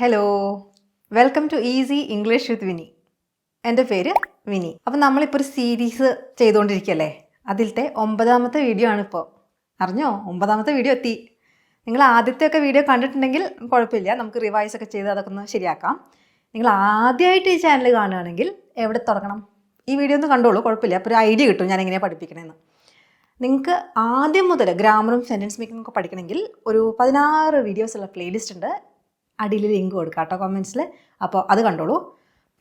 Hello, welcome to easy English with Vini. എൻ്റെ പേര് വിനി. അപ്പം നമ്മളിപ്പോൾ ഒരു സീരീസ് ചെയ്തുകൊണ്ടിരിക്കുകയല്ലേ. അതിലത്തെ 9ാമത്തെ വീഡിയോ ആണ് ഇപ്പോൾ. അറിഞ്ഞോ? 9ാമത്തെ വീഡിയോ എത്തി. നിങ്ങൾ ആദ്യത്തെയൊക്കെ വീഡിയോ കണ്ടിട്ടുണ്ടെങ്കിൽ കുഴപ്പമില്ല, നമുക്ക് റിവൈസ് ഒക്കെ ചെയ്ത് അതൊക്കെ ഒന്ന് ശരിയാക്കാം. നിങ്ങൾ ആദ്യമായിട്ട് ഈ ചാനൽ കാണുകയാണെങ്കിൽ എവിടെ തുടങ്ങണം? ഈ വീഡിയോ ഒന്ന് കണ്ടോളൂ, കുഴപ്പമില്ല. അപ്പോൾ ഒരു ഐഡിയ കിട്ടും ഞാൻ എങ്ങനെയാണ് പഠിപ്പിക്കണമെന്ന്. നിങ്ങൾക്ക് ആദ്യം മുതൽ ഗ്രാമറും സെൻറ്റൻസ് മേക്കിംഗ് ഒക്കെ പഠിക്കണമെങ്കിൽ ഒരു 16 വീഡിയോസുള്ള പ്ലേലിസ്റ്റ് ഉണ്ട്. അടിയിൽ ലിങ്ക് കൊടുക്കാം കേട്ടോ കമൻസിൽ. അപ്പോൾ അത് കണ്ടോളൂ.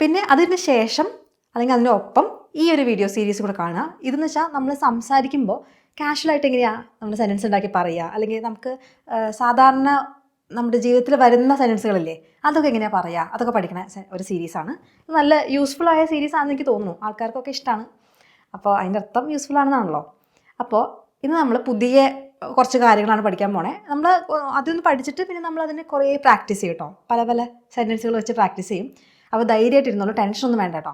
പിന്നെ അതിന് ശേഷം അല്ലെങ്കിൽ അതിനൊപ്പം ഈ ഒരു വീഡിയോ സീരീസ് കൂടെ കാണുക. ഇതെന്ന് വെച്ചാൽ നമ്മൾ സംസാരിക്കുമ്പോൾ കാഷ്വലായിട്ട് എങ്ങനെയാണ് നമ്മൾ സെൻറ്റൻസ് ഉണ്ടാക്കി പറയുക, അല്ലെങ്കിൽ നമുക്ക് സാധാരണ നമ്മുടെ ജീവിതത്തിൽ വരുന്ന സെൻറ്റൻസുകളില്ലേ, അതൊക്കെ എങ്ങനെയാണ് പറയുക, അതൊക്കെ പഠിക്കണ ഒരു സീരീസാണ്. നല്ല യൂസ്ഫുൾ ആയ സീരീസ് ആണെന്ന് എനിക്ക് തോന്നുന്നു. ആൾക്കാർക്കൊക്കെ ഇഷ്ടമാണ്. അപ്പോൾ അതിൻ്റെ അർത്ഥം യൂസ്ഫുൾ ആണെന്നാണല്ലോ. അപ്പോൾ ഇന്ന് നമ്മൾ പുതിയ കുറച്ച് കാര്യങ്ങളാണ് പഠിക്കാൻ പോണേ. നമ്മൾ അതൊന്ന് പഠിച്ചിട്ട് പിന്നെ നമ്മൾ അതിന് കുറേ പ്രാക്ടീസ് ചെയ്യും കേട്ടോ. പല പല സെൻറ്റൻസുകൾ വെച്ച് പ്രാക്ടീസ് ചെയ്യും. അപ്പോൾ ധൈര്യമായിട്ട് ഇരുന്നോളൂ, ടെൻഷനൊന്നും വേണ്ട കേട്ടോ.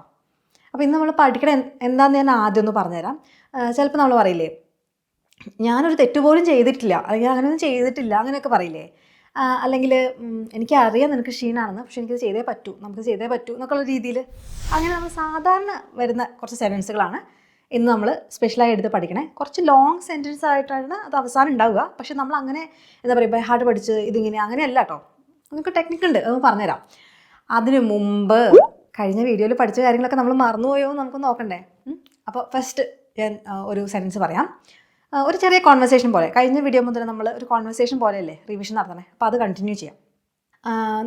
അപ്പോൾ ഇന്ന് നമ്മൾ പഠിക്കണ എന്താണെന്ന് ഞാൻ ആദ്യം ഒന്ന് പറഞ്ഞുതരാം. ചിലപ്പോൾ നമ്മൾ പറയില്ലേ, ഞാനൊരു തെറ്റുപോലും ചെയ്തിട്ടില്ല, അല്ലെങ്കിൽ അങ്ങനെയൊന്നും ചെയ്തിട്ടില്ല, അങ്ങനെയൊക്കെ പറയില്ലേ. അല്ലെങ്കിൽ എനിക്കറിയാം നിനക്ക് ക്ഷീണമാണെന്ന്, പക്ഷെ എനിക്കത് ചെയ്തേ പറ്റൂ, നമുക്ക് ചെയ്തേ പറ്റൂ എന്നൊക്കെയുള്ള രീതിയിൽ അങ്ങനെ നമ്മൾ സാധാരണ വരുന്ന കുറച്ച് സെൻറ്റൻസുകളാണ് ഇന്ന് നമ്മൾ സ്പെഷ്യലായി എടുത്ത് പഠിക്കണേ. കുറച്ച് ലോങ് സെൻറ്റൻസ് ആയിട്ടാണ് അത് അവസാനം ഉണ്ടാവുക. പക്ഷെ നമ്മൾ അങ്ങനെ എന്താ പറയുക, ബൈ ഹാർട്ട് പഠിച്ച് ഇതിങ്ങനെ അങ്ങനെയല്ല കേട്ടോ. നമുക്ക് ടെക്നിക്കുണ്ട്, അത് പറഞ്ഞുതരാം. അതിന് മുമ്പ് കഴിഞ്ഞ വീഡിയോയിൽ പഠിച്ച കാര്യങ്ങളൊക്കെ നമ്മൾ മറന്നുപോയോ എന്ന് നമുക്ക് നോക്കണ്ടേ. അപ്പോൾ ഫസ്റ്റ് ഞാൻ ഒരു സെൻറ്റൻസ് പറയാം. ഒരു ചെറിയ കോൺവെർസേഷൻ പോലെ. കഴിഞ്ഞ വീഡിയോ മുതൽ നമ്മൾ ഒരു കോൺവെർസേഷൻ പോലെയല്ലേ റിവിഷൻ നടത്തണേ. അപ്പോൾ അത് കണ്ടിന്യൂ ചെയ്യാം.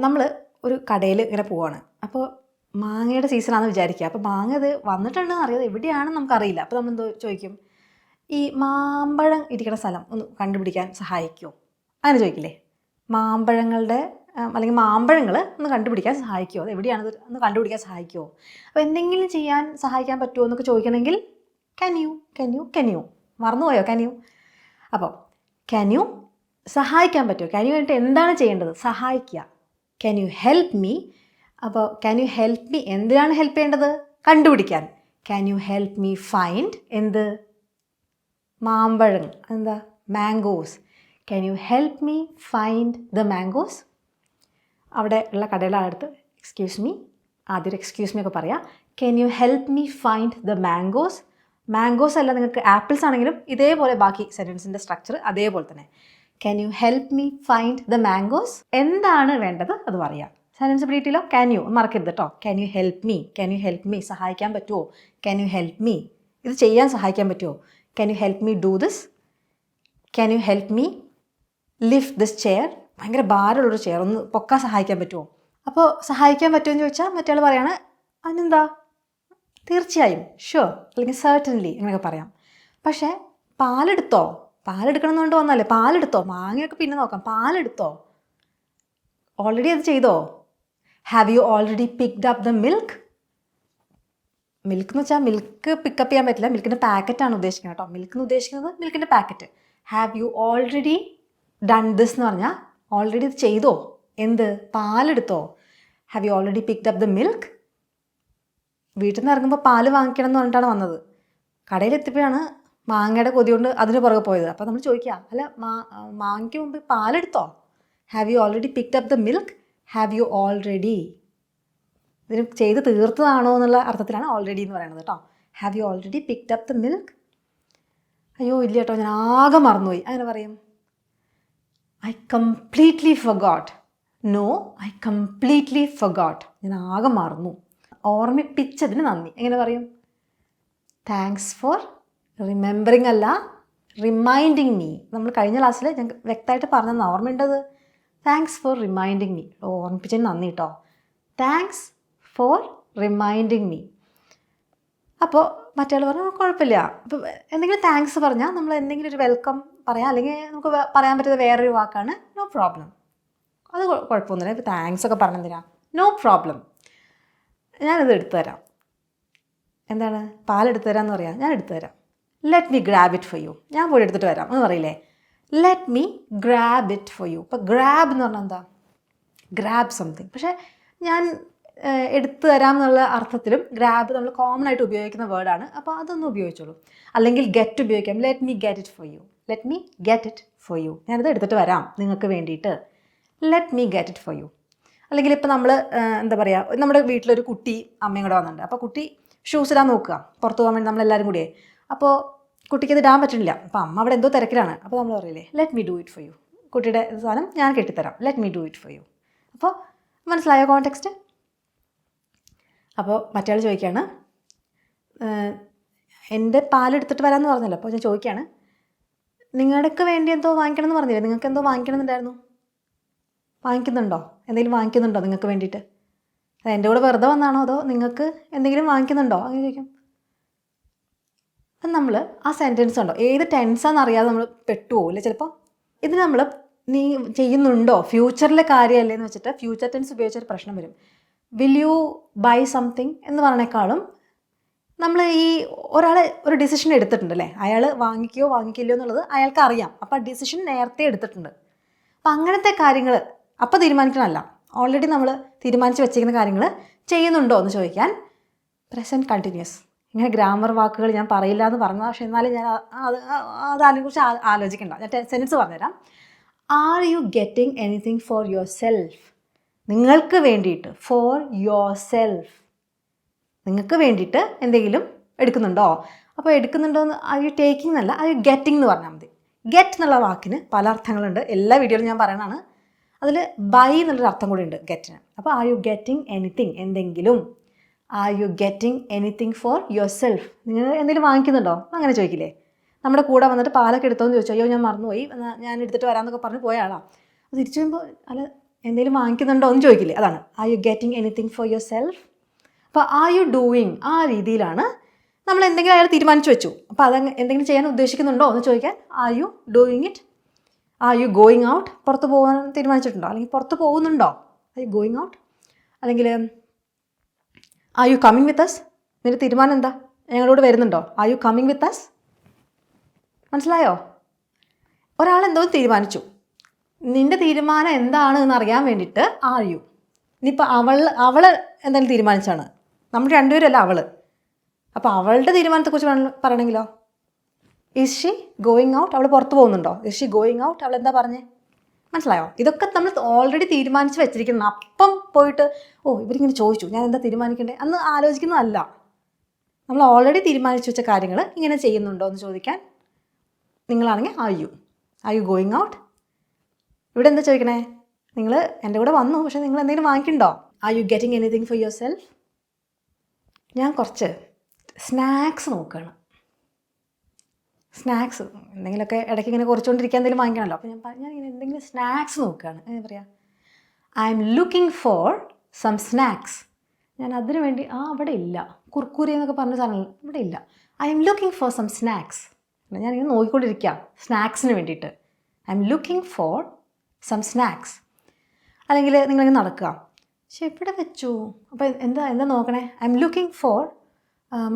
നമ്മൾ ഒരു കടയിൽ ഇങ്ങനെ പോവാണ്. അപ്പോൾ മാങ്ങയുടെ സീസണാണെന്ന് വിചാരിക്കുക. അപ്പോൾ മാങ്ങ ഇത് വന്നിട്ടുണ്ടെന്ന് അറിയാതെ എവിടെയാണെന്ന് നമുക്കറിയില്ല. അപ്പോൾ നമ്മളെന്തോ ചോദിക്കും, ഈ മാമ്പഴം ഇരിക്കുന്ന സ്ഥലം ഒന്ന് കണ്ടുപിടിക്കാൻ സഹായിക്കുമോ, അങ്ങനെ ചോദിക്കില്ലേ. മാമ്പഴങ്ങളുടെ അല്ലെങ്കിൽ മാമ്പഴങ്ങൾ ഒന്ന് കണ്ടുപിടിക്കാൻ സഹായിക്കുമോ, അത് എവിടെയാണത് ഒന്ന് കണ്ടുപിടിക്കാൻ സഹായിക്കുമോ. അപ്പോൾ എന്തെങ്കിലും ചെയ്യാൻ സഹായിക്കാൻ പറ്റുമോ എന്നൊക്കെ ചോദിക്കണമെങ്കിൽ can you മറന്നുപോയോ can you. അപ്പോൾ can you സഹായിക്കാൻ പറ്റുമോ, can you കഴിഞ്ഞിട്ട് എന്താണ് ചെയ്യേണ്ടത്, സഹായിക്കുക. can you help me. അപ്പോൾ can you help me എന്തിനാണ് ഹെൽപ്പ് ചെയ്യേണ്ടത്, കണ്ടുപിടിക്കാൻ. can you help me find എന്ത്, മാമ്പഴം, എന്താ mangoes. can you help me find the mangoes. അവിടെ ഉള്ള കടയുടെ അടുത്ത് എക്സ്ക്യൂസ് മീ, ആദ്യം എക്സ്ക്യൂസ് മീ ഒക്കെ പറയാം. can you help me find the mangoes. Mangoes അല്ല, നിങ്ങൾക്ക് ആപ്പിൾസ് ആണെങ്കിലും ഇതേപോലെ ബാക്കി സെൻറ്റൻസിൻ്റെ സ്ട്രക്ചർ അതേപോലെ തന്നെ. can you help me find the mangoes. എന്താണ് വേണ്ടത് അത് പറയാം. സെൻറ്റൻസ് പിടിയിട്ടില്ലോ, can you മറക്കരുത് കേട്ടോ. can you help me സഹായിക്കാൻ പറ്റുമോ, can you help me ഇത് ചെയ്യാൻ സഹായിക്കാൻ പറ്റുമോ. can you help me do this. can you help me lift this chair. ഭയങ്കര ഭാരമുള്ളൊരു ചെയർ ഒന്ന് പൊക്കാൻ സഹായിക്കാൻ പറ്റുമോ. അപ്പോൾ സഹായിക്കാൻ പറ്റുമോ എന്ന് ചോദിച്ചാൽ മറ്റേ ആൾ പറയാണ് അതിനെന്താ തീർച്ചയായും, ഷുവർ, അല്ലെങ്കിൽ സർട്ടൻലി അങ്ങനെയൊക്കെ പറയാം. പക്ഷേ പാലെടുക്കണം എന്നുകൊണ്ട് വന്നാലേ, പാലെടുത്തോ, മാങ്ങയൊക്കെ പിന്നെ നോക്കാം, പാലെടുത്തോ, ഓൾറെഡി അത് ചെയ്തോ. Have you already picked up the milk. Milk എന്ന് വെച്ചാൽ മിൽക്ക് പിക്കപ്പ് ചെയ്യാൻ പറ്റില്ല, മിൽക്കിൻ്റെ പാക്കറ്റാണ് ഉദ്ദേശിക്കുന്നത് കേട്ടോ. മിൽക്ക് എന്ന് ഉദ്ദേശിക്കുന്നത് മിൽക്കിൻ്റെ packet. Have you already done this എന്ന് പറഞ്ഞാൽ ഓൾറെഡി ഇത് ചെയ്തോ, എന്ത്, പാലെടുത്തോ. Have you already picked up the milk. വീട്ടിൽ നിന്ന് ഇറങ്ങുമ്പോൾ പാല് വാങ്ങിക്കണം എന്ന് പറഞ്ഞിട്ടാണ് വന്നത്. കടയിലെത്തിയപ്പോഴാണ് മാങ്ങയുടെ കൊതി കൊണ്ട് അതിന് പുറകെ പോയത്. അപ്പോൾ നമ്മൾ ചോദിക്കുക, അല്ല മാങ്ങയ്ക്ക് മുമ്പ് പാലെടുത്തോ. Have you already picked up the milk. Have you already ഇതിന് ചെയ്ത് തീർത്തതാണോ എന്നുള്ള അർത്ഥത്തിലാണ് ഓൾറെഡി എന്ന് പറയുന്നത് കേട്ടോ. Have you already picked up the milk. അയ്യോ ഇല്ല കേട്ടോ, ഞാൻ ആകെ മറന്നുപോയി. അങ്ങനെ പറയും, I completely forgot. No, I completely forgot. ഞാൻ ആകെ മറന്നു. ഓർമ്മിപ്പിച്ചതിന് നന്ദി. എങ്ങനെ പറയും, താങ്ക്സ് ഫോർ റിമെമ്പറിങ് അല്ല, റിമൈൻഡിങ് മീ. നമ്മൾ കഴിഞ്ഞ ക്ലാസ്സിൽ ഞാൻ വ്യക്തമായിട്ട് പറഞ്ഞതെന്ന് ഓർമ്മയുണ്ടത്. താങ്ക്സ് ഫോർ റിമൈൻഡിങ് മീ, ഓർമ്മിപ്പിച്ചതിന് നന്ദി കേട്ടോ. Thanks for reminding me. അപ്പോൾ മറ്റേ പറഞ്ഞു കുഴപ്പമില്ല. അപ്പോൾ എന്തെങ്കിലും താങ്ക്സ് പറഞ്ഞാൽ നമ്മൾ എന്തെങ്കിലും ഒരു വെൽക്കം പറയാം, അല്ലെങ്കിൽ നമുക്ക് പറയാൻ പറ്റുന്ന വേറൊരു വാക്കാണ് നോ പ്രോബ്ലം. അത് കുഴപ്പമൊന്നുമില്ല. ഇപ്പോൾ താങ്ക്സ് ഒക്കെ പറഞ്ഞെന്തിനാ, നോ പ്രോബ്ലം. ഞാനത് എടുത്തു തരാം. എന്താണ്, പാലെടുത്തു തരാമെന്ന് പറയാം, ഞാൻ എടുത്തു തരാം. Let me grab it for U. ഞാൻ പോയി എടുത്തിട്ട് വരാം എന്ന് പറയില്ലേ. Let me grab it for U. ഇപ്പോൾ ഗ്രാബ് എന്ന് പറഞ്ഞാൽ എന്താ, ഗ്രാബ് സംതിങ്. പക്ഷേ ഞാൻ എടുത്തു തരാം എന്നുള്ള അർത്ഥത്തിലും ഗ്രാബ് നമ്മൾ കോമൺ ആയിട്ട് ഉപയോഗിക്കുന്ന വേർഡാണ്. അപ്പോൾ അതൊന്നും ഉപയോഗിച്ചോളൂ. അല്ലെങ്കിൽ ഗെറ്റ് ഉപയോഗിക്കാം. Let me get it for U. Let me get it for U. ഞാനത് എടുത്തിട്ട് വരാം നിങ്ങൾക്ക് വേണ്ടിയിട്ട്. Let me get it for U. അല്ലെങ്കിൽ ഇപ്പോൾ നമ്മൾ എന്താ പറയുക, നമ്മുടെ വീട്ടിലൊരു കുട്ടി അമ്മയും കൂടെ വന്നിട്ടുണ്ട്. അപ്പോൾ കുട്ടി ഷൂസ് ഇടാൻ നോക്കുക പുറത്ത് പോകാൻ വേണ്ടി, നമ്മളെല്ലാവരും കൂടിയേ. അപ്പോൾ കുട്ടിക്ക് ഇത് ഇടാൻ പറ്റുന്നില്ല. അപ്പോൾ അമ്മ അവിടെ എന്തോ തിരക്കിലാണ്. അപ്പോൾ നമ്മൾ പറയില്ലേ, let me do it for you, കുട്ടിയുടെ സാധനം ഞാൻ കെട്ടിത്തരാം, let me do it for you. അപ്പോൾ മനസ്സിലായോ കോണ്ടെക്സ്റ്റ്? അപ്പോൾ മറ്റേ ആൾ ചോദിക്കുകയാണ്, എൻ്റെ പാലെടുത്തിട്ട് വരാമെന്ന് പറഞ്ഞല്ലോ. അപ്പോൾ ഞാൻ ചോദിക്കുകയാണ്, നിങ്ങൾക്ക് വേണ്ടി എന്തോ വാങ്ങിക്കണം എന്ന് പറഞ്ഞില്ലേ, നിങ്ങൾക്ക് എന്തോ വാങ്ങിക്കണമെന്നുണ്ടായിരുന്നു, വാങ്ങിക്കുന്നുണ്ടോ? എന്തെങ്കിലും വാങ്ങിക്കുന്നുണ്ടോ നിങ്ങൾക്ക് വേണ്ടിയിട്ട്? അത് എൻ്റെ കൂടെ വെറുതെ വന്നാണോ അതോ നിങ്ങൾക്ക് എന്തെങ്കിലും വാങ്ങിക്കുന്നുണ്ടോ അങ്ങനെ ചോദിക്കും. അപ്പം നമ്മൾ ആ സെൻറ്റൻസ് ഉണ്ടോ ഏത് ടെൻസാണെന്ന് അറിയാതെ നമ്മൾ പെട്ടുപോകില്ല ചിലപ്പോൾ. ഇത് നമ്മൾ നീ ചെയ്യുന്നുണ്ടോ ഫ്യൂച്ചറിലെ കാര്യമല്ലേ എന്ന് വെച്ചിട്ട് ഫ്യൂച്ചർ ടെൻസ് ഉപയോഗിച്ചൊരു പ്രശ്നം വരും. വിൽ യു ബൈ സംതിങ് എന്ന് പറഞ്ഞേക്കാളും നമ്മൾ ഈ ഒരാളെ ഒരു ഡിസിഷൻ എടുത്തിട്ടുണ്ട് അല്ലേ, അയാൾ വാങ്ങിക്കുകയോ വാങ്ങിക്കില്ലയോ എന്നുള്ളത് അയാൾക്ക് അറിയാം. അപ്പോൾ ആ ഡിസിഷൻ നേരത്തെ എടുത്തിട്ടുണ്ട്. അപ്പം അങ്ങനത്തെ കാര്യങ്ങൾ അപ്പോൾ തീരുമാനിക്കണമല്ല, ഓൾറെഡി നമ്മൾ തീരുമാനിച്ച് വെച്ചിരിക്കുന്ന കാര്യങ്ങൾ ചെയ്യുന്നുണ്ടോ എന്ന് ചോദിക്കാൻ പ്രസൻറ്റ് കണ്ടിന്യൂസ്. ഇങ്ങനെ ഗ്രാമർ വാക്കുകൾ ഞാൻ പറയില്ല എന്ന് പറഞ്ഞു, പക്ഷേ എന്നാലും ഞാൻ അതിനെക്കുറിച്ച് ആലോചിക്കണ്ട. ഞാൻ സെൻറ്റൻസ് പറഞ്ഞുതരാം. R you getting anything for your self? നിങ്ങൾക്ക് വേണ്ടിയിട്ട്, ഫോർ യുവർ സെൽഫ്, നിങ്ങൾക്ക് വേണ്ടിയിട്ട് എന്തെങ്കിലും എടുക്കുന്നുണ്ടോ? അപ്പോൾ എടുക്കുന്നുണ്ടോ എന്ന് ആർ യു ടേക്കിംഗ് എന്നല്ല, ആർ യു ഗെറ്റിംഗ് എന്ന് പറഞ്ഞാൽ മതി. ഗെറ്റ് എന്നുള്ള വാക്കിന് പല അർത്ഥങ്ങളുണ്ട്, എല്ലാ വീഡിയോയിലും ഞാൻ പറയണതാണ്. അതിൽ ബൈ എന്നുള്ളൊരു അർത്ഥം കൂടി ഉണ്ട് ഗെറ്റിന്. അപ്പോൾ ആർ യു ഗെറ്റിംഗ് എനിത്തിങ്, എന്തെങ്കിലും. R you getting anything for your self, നിങ്ങൾ എന്തെങ്കിലും വാങ്ങിക്കുന്നുണ്ടോ അങ്ങനെ ചോദിക്കില്ലേ. നമ്മുടെ കൂടെ വന്നിട്ട് പാലൊക്കെ എടുത്തോന്ന് ചോദിച്ചു, അയ്യോ ഞാൻ മറന്നുപോയി, ഞാൻ എടുത്തിട്ട് വരാമെന്നൊക്കെ പറഞ്ഞ് പോയ ആളാണ്. അത് തിരിച്ചു വരുമ്പോൾ അല്ല എന്തെങ്കിലും വാങ്ങിക്കുന്നുണ്ടോ എന്ന് ചോദിക്കില്ലേ, അതാണ് R you getting anything for your self. അപ്പോൾ ആർ യു ഡൂയിങ്, ആ രീതിയിലാണ് നമ്മൾ എന്തെങ്കിലും അയാൾ തീരുമാനിച്ചു വെച്ചു. അപ്പോൾ അത് എന്തെങ്കിലും ചെയ്യാൻ ഉദ്ദേശിക്കുന്നുണ്ടോ എന്ന് ചോദിക്കാൻ are you doing it. Are you going out, പുറത്ത് പോകാൻ തീരുമാനിച്ചിട്ടുണ്ടോ, അല്ലെങ്കിൽ പുറത്ത് പോകുന്നുണ്ടോ, ആർ യു ഗോയിങ് ഔട്ട്. അല്ലെങ്കിൽ are you coming with us, നിൻ്റെ തീരുമാനം എന്താ, ഞങ്ങളോട് വരുന്നുണ്ടോ, are you coming with us. മനസ്സിലായോ? ഒരാൾ എന്തോ തീരുമാനിച്ചു, നിൻ്റെ തീരുമാനം എന്താണ് എന്നറിയാൻ വേണ്ടിയിട്ട് ആർ യു. ഇനിയിപ്പോൾ അവൾ എന്തായാലും തീരുമാനിച്ചാണ്, നമ്മൾ രണ്ടുപേരല്ല അവൾ. അപ്പോൾ അവളുടെ തീരുമാനത്തെക്കുറിച്ച് പറയണമെങ്കിലോ, ഈസ് ഷീ ഗോയിങ് ഔട്ട്, അവൾ പുറത്ത് പോകുന്നുണ്ടോ, ഈസ് ഷീ ഗോയിങ് ഔട്ട്, അവൾ എന്താ പറഞ്ഞേ? മനസ്സിലായോ? ഇതൊക്കെ നമ്മൾ ഓൾറെഡി തീരുമാനിച്ച് വെച്ചിരിക്കണം. അപ്പം പോയിട്ട് ഇവരിങ്ങനെ ചോദിച്ചു ഞാൻ എന്താ തീരുമാനിക്കേണ്ടത് അന്ന് ആലോചിക്കുന്നതല്ല. നമ്മൾ ഓൾറെഡി തീരുമാനിച്ച് വെച്ച കാര്യങ്ങൾ ഇങ്ങനെ ചെയ്യുന്നുണ്ടോ എന്ന് ചോദിക്കാൻ നിങ്ങളാണെങ്കിൽ ആർ യു ഗോയിങ് ഔട്ട്. ഇവിടെ എന്താ ചോദിക്കണേ, നിങ്ങൾ എൻ്റെ കൂടെ വന്നു പക്ഷേ നിങ്ങൾ എന്തെങ്കിലും വാങ്ങിക്കണ്ടോ, are you getting anything for yourself. ഞാൻ കുറച്ച് സ്നാക്സ് നോക്കുകയാണ്. സ്നാക്സ് എന്തെങ്കിലുമൊക്കെ ഇടയ്ക്ക് ഇങ്ങനെ കുറച്ചുകൊണ്ടിരിക്കാൻ എന്തെങ്കിലും വാങ്ങിക്കണമല്ലോ. അപ്പോൾ ഞാൻ ഇങ്ങനെ എന്തെങ്കിലും സ്നാക്സ് നോക്കുകയാണ്. എന്താ പറയുക, I'm looking for some snacks. ഞാൻ അതിനു വേണ്ടി അവിടെ ഇല്ല, കുർക്കുരി എന്നൊക്കെ പറഞ്ഞ സാധനങ്ങൾ ഇവിടെ ഇല്ല. I'm looking for some snacks. ഞാനിങ്ങനെ നോക്കിക്കൊണ്ടിരിക്കുക സ്നാക്സിന് വേണ്ടിയിട്ട്. I'm looking for some snacks. അല്ലെങ്കിൽ നിങ്ങളിങ്ങനെ നടക്കുക, പക്ഷെ എവിടെ വെച്ചു, അപ്പോൾ എന്താ നോക്കണേ, I'm looking for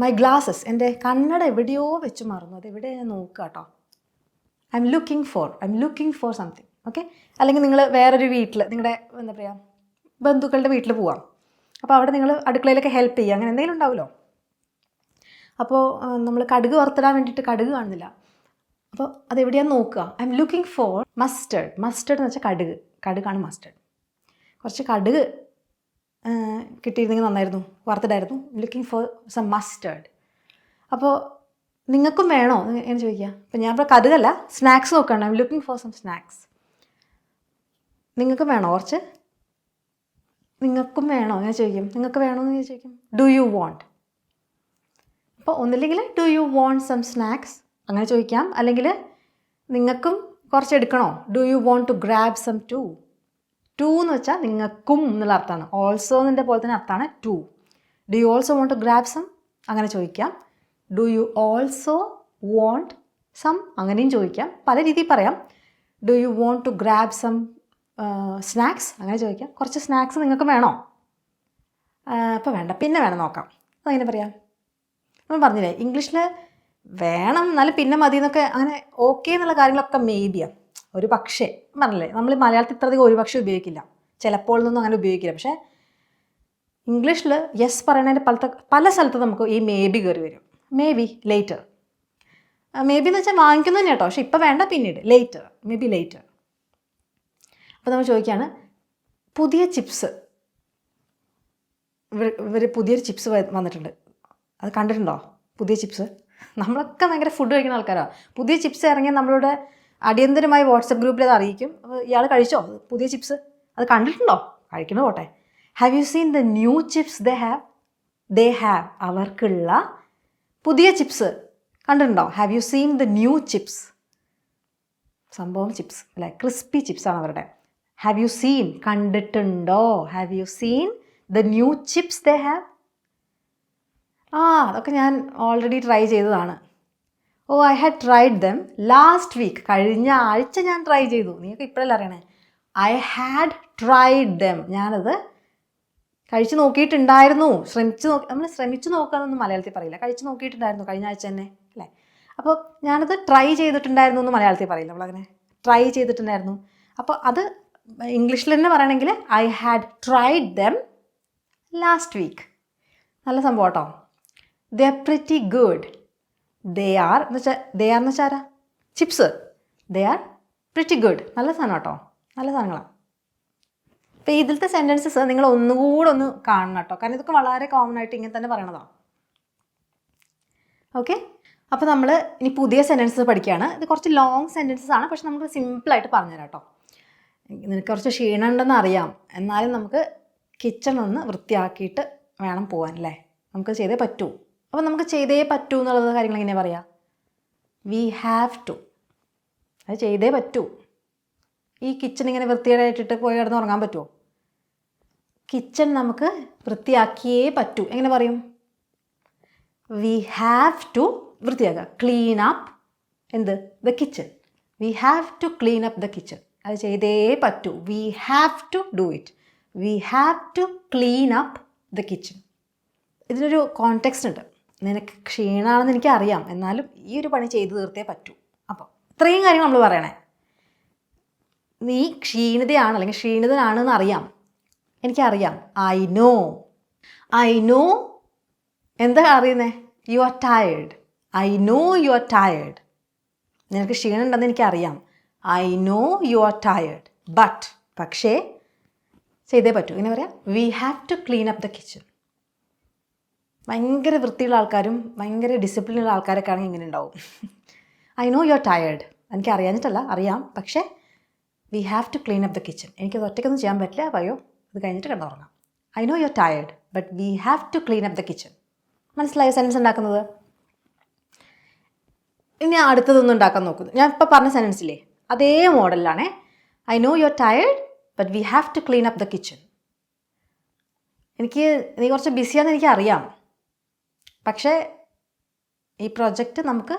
my glasses. എൻ്റെ കണ്ണട എവിടെയോ വെച്ച് മറന്നു, അത് എവിടെ ഞാൻ നോക്കുക കേട്ടോ. I M looking for something. Okay. അല്ലെങ്കിൽ നിങ്ങൾ വേറൊരു വീട്ടിൽ, നിങ്ങളുടെ എന്താ പറയുക ബന്ധുക്കളുടെ വീട്ടിൽ പോവാം. അപ്പോൾ അവിടെ നിങ്ങൾ അടുക്കളയിലൊക്കെ ഹെൽപ്പ് ചെയ്യുക, അങ്ങനെ എന്തെങ്കിലും ഉണ്ടാവുമല്ലോ. അപ്പോൾ നമ്മൾ കടുക് വറുത്തിടാൻ വേണ്ടിയിട്ട് കടുക് കാണുന്നില്ല, അപ്പോൾ അതെവിടെയാണെന്ന് നോക്കുക. I'm looking for mustard. Mustard എന്ന് വെച്ചാൽ കടുകാണ് മസ്റ്റേർഡ്. കുറച്ച് കടുക് കിട്ടിയിരുന്നെങ്കിൽ നന്നായിരുന്നു, വറുത്തിടായിരുന്നു. Looking for some mustard. അപ്പോൾ നിങ്ങൾക്കും വേണോ എന്ന് ചോദിക്കുക. അപ്പോൾ ഞാൻ ഇപ്പോൾ കടുകല്ല സ്നാക്സ് നോക്കുകയാണ്. I'm looking for some snacks. നിങ്ങൾക്കും വേണോ കുറച്ച്, നിങ്ങൾക്കും വേണോ ഞാൻ ചോദിക്കും. നിങ്ങൾക്ക് വേണോ എന്ന് ഞാൻ ചോദിക്കും. Do you want. അപ്പോൾ ഒന്നില്ലെങ്കിൽ do you want some snacks അങ്ങനെ ചോദിക്കാം. അല്ലെങ്കിൽ നിങ്ങൾക്കും കുറച്ച് എടുക്കണോ, do you want to grab some too. Too എന്ന് വെച്ചാൽ നിങ്ങൾക്കും എന്നുള്ള അർത്ഥമാണ്. ഓൾസോ എന്നതിൻ്റെ പോലെ തന്നെ അർത്ഥമാണ് too. Do you also want to grab some അങ്ങനെ ചോദിക്കാം. Do you also want some അങ്ങനെയും ചോദിക്കാം. പല രീതിയിൽ പറയാം. Do you want to grab some snacks അങ്ങനെ ചോദിക്കാം. കുറച്ച് സ്നാക്സ് നിങ്ങൾക്ക് വേണോ, അപ്പോൾ വേണ്ട പിന്നെ വേണം നോക്കാം, അതങ്ങനെ പറയാം. നമ്മൾ പറഞ്ഞില്ലേ ഇംഗ്ലീഷിൽ വേണം എന്നാലും പിന്നെ മതി എന്നൊക്കെ, അങ്ങനെ ഓക്കെ എന്നുള്ള കാര്യങ്ങളൊക്കെ മേബിയാണ്. ഒരു പക്ഷേ പറഞ്ഞില്ലേ, നമ്മൾ മലയാളത്തിൽ ഇത്രയധികം ഒരു പക്ഷേ ഉപയോഗിക്കില്ല, ചിലപ്പോൾ നിന്നും അങ്ങനെ ഉപയോഗിക്കില്ല. പക്ഷേ ഇംഗ്ലീഷിൽ യെസ് പറയണതിൻ്റെ പല സ്ഥലത്ത് നമുക്ക് ഈ മേ ബി കയറി വരും. May be later. May be എന്ന് വെച്ചാൽ വാങ്ങിക്കുന്നു തന്നെ കേട്ടോ, പക്ഷേ ഇപ്പോൾ വേണ്ട പിന്നീട്, ലേറ്റർ, മേ ബി ലേറ്റർ. അപ്പോൾ നമ്മൾ ചോദിക്കുകയാണ് പുതിയ ചിപ്സ് ഇവർ പുതിയൊരു ചിപ്സ് വന്നിട്ടുണ്ട്. അത് കണ്ടിട്ടുണ്ടോ? പുതിയ ചിപ്സ്. നമ്മളൊക്കെ ഭയങ്കര ഫുഡ് കഴിക്കുന്ന ആൾക്കാരാണ്. പുതിയ ചിപ്സ് ഇറങ്ങിയാൽ നമ്മളുടെ അടിയന്തരമായി വാട്സപ്പ് ഗ്രൂപ്പിൽ അത് അറിയിക്കും. അപ്പോൾ ഇയാൾ കഴിച്ചോ പുതിയ ചിപ്സ്? അത് കണ്ടിട്ടുണ്ടോ? കഴിക്കണോ പോട്ടെ. Have you seen the new chips they have അവർക്കുള്ള പുതിയ ചിപ്സ് കണ്ടിട്ടുണ്ടോ? Have you seen the new chips? സംഭവം ചിപ്സ് അല്ലേ, ക്രിസ്പി ചിപ്സാണ് അവരുടെ. ഹാവ് യു സീൻ കണ്ടിട്ടുണ്ടോ? Have you seen the new chips they have? അതൊക്കെ ഞാൻ ഓൾറെഡി ട്രൈ ചെയ്തതാണ്. I had tried them last week. കഴിഞ്ഞ ആഴ്ച ഞാൻ ട്രൈ ചെയ്തു. നിങ്ങൾക്ക് ഇപ്പോഴല്ലേ അറിയണേ. I had tried them. ഞാനത് കഴിച്ച് നോക്കിയിട്ടുണ്ടായിരുന്നു. നമ്മൾ ശ്രമിച്ചു നോക്കാമെന്നൊന്നും മലയാളത്തിൽ പറയില്ല. കഴിച്ച് നോക്കിയിട്ടുണ്ടായിരുന്നു കഴിഞ്ഞ ആഴ്ച തന്നെ അല്ലേ. അപ്പോൾ ഞാനത് ട്രൈ ചെയ്തിട്ടുണ്ടായിരുന്നു എന്ന് മലയാളത്തിൽ പറയില്ല. നമ്മളങ്ങനെ ട്രൈ ചെയ്തിട്ടുണ്ടായിരുന്നു. അപ്പോൾ അത് ഇംഗ്ലീഷിൽ തന്നെ പറയണമെങ്കിൽ I had tried them last week. നല്ല സംഭവം കേട്ടോ. They are pretty good. They are എന്ന് വെച്ചാൽ ആരാ? Chips. They are pretty good. നല്ല സാധനം കേട്ടോ, നല്ല സാധനങ്ങളാണ്. അപ്പോൾ ഇതിലത്തെ സെൻറ്റൻസസ് നിങ്ങൾ ഒന്നുകൂടെ ഒന്ന് കാണണം കേട്ടോ, കാരണം ഇതൊക്കെ വളരെ കോമൺ ആയിട്ട് ഇങ്ങനെ തന്നെ പറയണതാണ്. ഓക്കെ, അപ്പോൾ നമ്മൾ ഇനി പുതിയ സെൻറ്റൻസസ് പഠിക്കുകയാണ്. ഇത് കുറച്ച് ലോങ് സെൻറ്റൻസസ് ആണ്, പക്ഷെ നമുക്ക് സിമ്പിളായിട്ട് പറഞ്ഞുതരാം കേട്ടോ. നിനക്ക് കുറച്ച് ക്ഷീണം ഉണ്ടെന്ന് അറിയാം, എന്നാലും നമുക്ക് കിച്ചൺ ഒന്ന് വൃത്തിയാക്കിയിട്ട് വേണം പോകാൻ അല്ലേ. നമുക്ക് ചെയ്തേ പറ്റൂ. അപ്പോൾ നമുക്ക് ചെയ്തേ പറ്റൂ എന്നുള്ളത് കാര്യങ്ങൾ എങ്ങനെയാണ് പറയുക? We have to. അത് ചെയ്തേ പറ്റൂ. ഈ കിച്ചൺ ഇങ്ങനെ വൃത്തിയായിട്ടിട്ട് പോയി കിടന്ന് ഉറങ്ങാൻ പറ്റുമോ? കിച്ചൺ നമുക്ക് വൃത്തിയാക്കിയേ പറ്റൂ. എങ്ങനെ പറയും? വി ഹാവ് ടു വൃത്തിയാക്കുക. Clean up the kitchen. We have to clean up the kitchen. അത് ചെയ്തേ പറ്റൂ. We have to do it. We have to clean up the kitchen. ഇതിനൊരു കോണ്ടെക്സ്റ്റ് ഉണ്ട്. നിനക്ക് ക്ഷീണമാണെന്ന് എനിക്കറിയാം, എന്നാലും ഈ ഒരു പണി ചെയ്തു തീർത്തേ പറ്റൂ. അപ്പോൾ ഇത്രയും കാര്യങ്ങൾ നമ്മൾ പറയണേ. നീ ക്ഷീണിതയാണ് അല്ലെങ്കിൽ ക്ഷീണിതനാണെന്ന് അറിയാം, എനിക്കറിയാം. ഐ നോ എന്താ അറിയുന്നേ? You are tired. I know you are tired. നിനക്ക് ക്ഷീണം ഉണ്ടെന്ന് എനിക്കറിയാം. I know you are tired. പക്ഷേ ചെയ്തേ പറ്റൂ. ഇങ്ങനെ പറയാം, we have to clean up the kitchen. ഭയങ്കര വൃത്തിയുള്ള ആൾക്കാരും ഭയങ്കര ഡിസിപ്ലിനുള്ള ആൾക്കാരൊക്കെ ആണെങ്കിൽ ഇങ്ങനെ ഉണ്ടാവും. I know you are tired. എനിക്ക് അറിയാഞ്ഞിട്ടല്ല, അറിയാം, പക്ഷേ we have to clean up the kitchen. എനിക്കത് ഒറ്റയ്ക്കൊന്നും ചെയ്യാൻ പറ്റില്ല, പറയോ അത് കഴിഞ്ഞിട്ട് കിടന്നുറങ്ങാം. I know you are tired but we have to clean up the kitchen. മനസ്സിലായോ സെൻറ്റൻസ് ഉണ്ടാക്കുന്നത്? ഇനി അടുത്തതൊന്നും ഉണ്ടാക്കാൻ നോക്കുന്നു. ഞാൻ ഇപ്പോൾ പറഞ്ഞ സെൻറ്റൻസില്ലേ അതേ മോഡലിലാണേ. I know you are tired but we have to clean up the kitchen. നീ കുറച്ച് ബിസിയാണെന്ന് എനിക്കറിയാം, പക്ഷേ ഈ പ്രൊജക്റ്റ് നമുക്ക്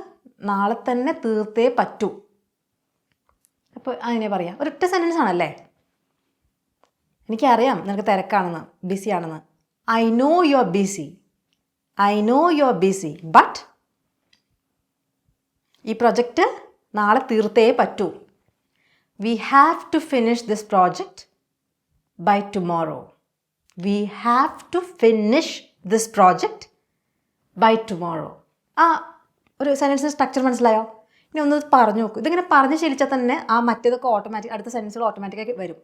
നാളെ തന്നെ തീർത്തേ പറ്റൂ. അപ്പോൾ അങ്ങനെ പറയാം. ഒരൊറ്റ സെൻറ്റൻസ് ആണല്ലേ. എനിക്കറിയാം നിനക്ക് തിരക്കാണെന്ന്, ബിസിയാണെന്ന്. I know you are busy. I know you are busy but ഈ പ്രൊജക്റ്റ് നാളെ തീർത്തേ പറ്റൂ. We have to finish this project by tomorrow. We have to finish this project by tomorrow. ഒരു സെൻറ്റൻസിൻ്റെ സ്ട്രക്ചർ മനസ്സിലായോ? ഇനി ഒന്ന് പറഞ്ഞു നോക്കൂ. ഇതിങ്ങനെ പറഞ്ഞ് ശീലിച്ചാൽ തന്നെ മറ്റേതൊക്കെ അടുത്ത സെൻറ്റൻസുകൾ ഓട്ടോമാറ്റിക്കായി വരും.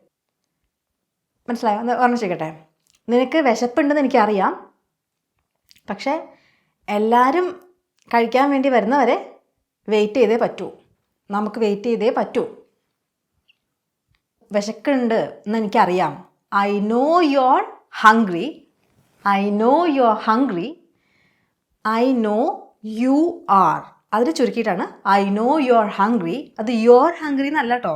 മനസ്സിലായോ? ഒന്ന് പറഞ്ഞു ചെയ്യട്ടെ. നിനക്ക് വിശപ്പുണ്ടെന്ന് എനിക്കറിയാം, പക്ഷേ എല്ലാവരും കഴിക്കാൻ വേണ്ടി വരുന്നവരെ വെയിറ്റ് ചെയ്തേ പറ്റൂ. നമുക്ക് വെയിറ്റ് ചെയ്തേ പറ്റൂ. വിശക്കുണ്ട് എന്ന് എനിക്കറിയാം. I know you are hungry. I know you are hungry. I know you are. അതിന് ചുരുക്കിയിട്ടാണ് I know you are hungry. അത് യു ആർ ഹംഗ്രി എന്നല്ല കേട്ടോ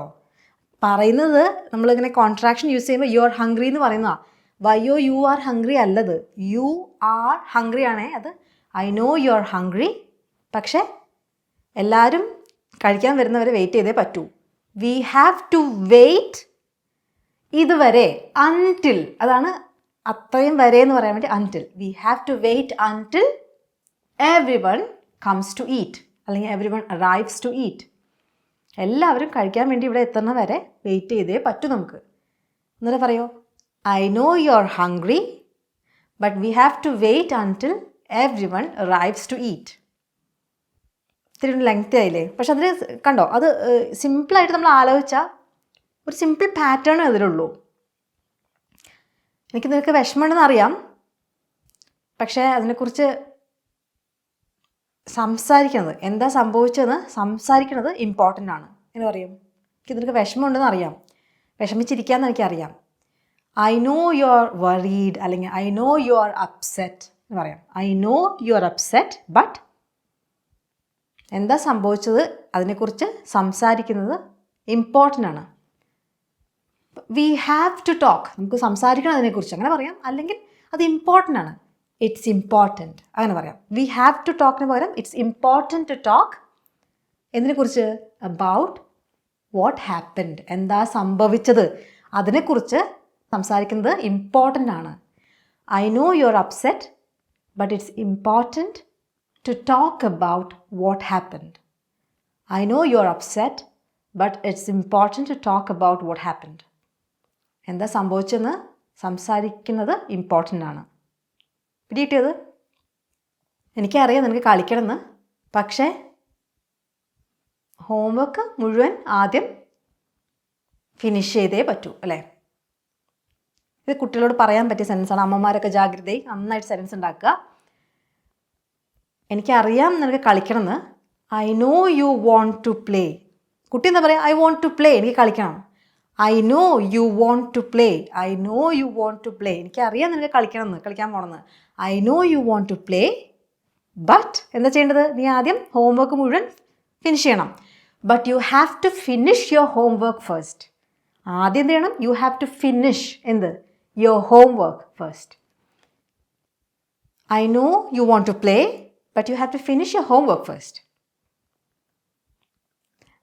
പറയുന്നത്. നമ്മളിങ്ങനെ കോൺട്രാക്ഷൻ യൂസ് ചെയ്യുമ്പോൾ യു ആർ ഹംഗ്രി എന്ന് പറയുന്നതാണ്. വൈയോ യു ആർ ഹംഗ്രി അല്ലത്, യു ആർ ഹംഗ്രി ആണേ. അത് I know you are hungry, പക്ഷേ എല്ലാവരും കഴിക്കാൻ വരുന്നവരെ വെയിറ്റ് ചെയ്തേ പറ്റൂ. വി ഹാവ് ടു വെയിറ്റ് ഇതുവരെ, അൺടിൽ. അതാണ് അത്രയും വരെ എന്ന് പറയാൻ വേണ്ടി until. We have to wait until everyone comes to eat, അല്ലെങ്കിൽ എവ്രിവൺ അറൈവ്സ് ടു ഈറ്റ്. എല്ലാവരും കഴിക്കാൻ വേണ്ടി ഇവിടെ എത്തുന്ന വരെ വെയിറ്റ് ചെയ്തേ പറ്റൂ നമുക്ക്. എന്നിട്ട് പറയോ, I know you are hungry but we have to wait until everyone arrives to eat. ഇത്തിരി ലെങ്തി ആയില്ലേ? പക്ഷെ അതിൽ കണ്ടോ, അത് സിമ്പിളായിട്ട് നമ്മൾ ആലോചിച്ചാൽ ഒരു സിമ്പിൾ പാറ്റേൺ അതിലുള്ളൂ. എനിക്ക് നിനക്ക് വിഷമമുണ്ടെന്ന് അറിയാം, പക്ഷേ അതിനെക്കുറിച്ച് സംസാരിക്കുന്നത്, എന്താ സംഭവിച്ചതെന്ന് സംസാരിക്കുന്നത് ഇമ്പോർട്ടൻ്റ് ആണ്. എന്ന് പറയും, എനിക്കിതിനൊക്കെ വിഷമമുണ്ടെന്ന് അറിയാം, വിഷമിച്ചിരിക്കാമെന്ന് എനിക്കറിയാം. I know you are worried, അല്ലെങ്കിൽ I know you are upset എന്ന് പറയാം. I know you are upset, but എന്താ സംഭവിച്ചത് അതിനെക്കുറിച്ച് സംസാരിക്കുന്നത് ഇമ്പോർട്ടൻ്റ് ആണ്. വി ഹാവ് ടു ടോക്ക്, നമുക്ക് സംസാരിക്കണം അതിനെക്കുറിച്ച്, അങ്ങനെ പറയാം. അല്ലെങ്കിൽ അത് ഇമ്പോർട്ടൻ്റ് ആണ്, ഇറ്റ്സ് ഇമ്പോർട്ടൻറ്റ്, അങ്ങനെ പറയാം. വി ഹാവ് ടു ടോക്കിന് പകരം ഇറ്റ്സ് ഇമ്പോർട്ടൻറ്റ് ടു ടോക്ക് എന്തിനെക്കുറിച്ച്? അബൌട്ട് വാട്ട് ഹാപ്പൻഡ്, എന്താ സംഭവിച്ചത് അതിനെക്കുറിച്ച് സംസാരിക്കുന്നത് ഇമ്പോർട്ടൻ്റ് ആണ്. I know you are upset, but it's important to talk about what happened. I know you are upset, but it's important to talk about what happened. എന്താ സംഭവിച്ചെന്ന് സംസാരിക്കുന്നത് important ആണ്. പിടികിട്ടിയത്? എനിക്കറിയാം നിനക്ക് കളിക്കണമെന്ന്, പക്ഷേ ഹോംവർക്ക് മുഴുവൻ ആദ്യം ഫിനിഷ് ചെയ്തേ പറ്റൂ, അല്ലേ? ഇത് കുട്ടികളോട് പറയാൻ പറ്റിയ സെൻറ്റൻസാണ്. അമ്മമാരൊക്കെ ജാഗ്രതയായി നന്നായിട്ട് സെൻറ്റൻസ് ഉണ്ടാക്കുക. എനിക്കറിയാം നിനക്ക് കളിക്കണമെന്ന്, I know you want to play. കുട്ടി എന്താ പറയുക? ഐ വോണ്ട് ടു പ്ലേ, എനിക്ക് കളിക്കണം. I know you want to play, I know you want to play. എനിക്കറിയാം നിനക്ക് കളിക്കണമെന്ന്, കളിക്കാൻ പോകണമെന്ന്. I know you want to play, but എന്താ ചെയ്യേണ്ടത്? നീ ആദ്യം ഹോംവർക്ക് മുഴുവൻ ഫിനിഷ് ചെയ്യണം. But you have to finish your homework first. ആദ്യം എന്ത് ചെയ്യണം? യു ഹാവ് ടു ഫിനിഷ് എന്ത്? Your homework first. I know you want to play, but you have to finish your homework first.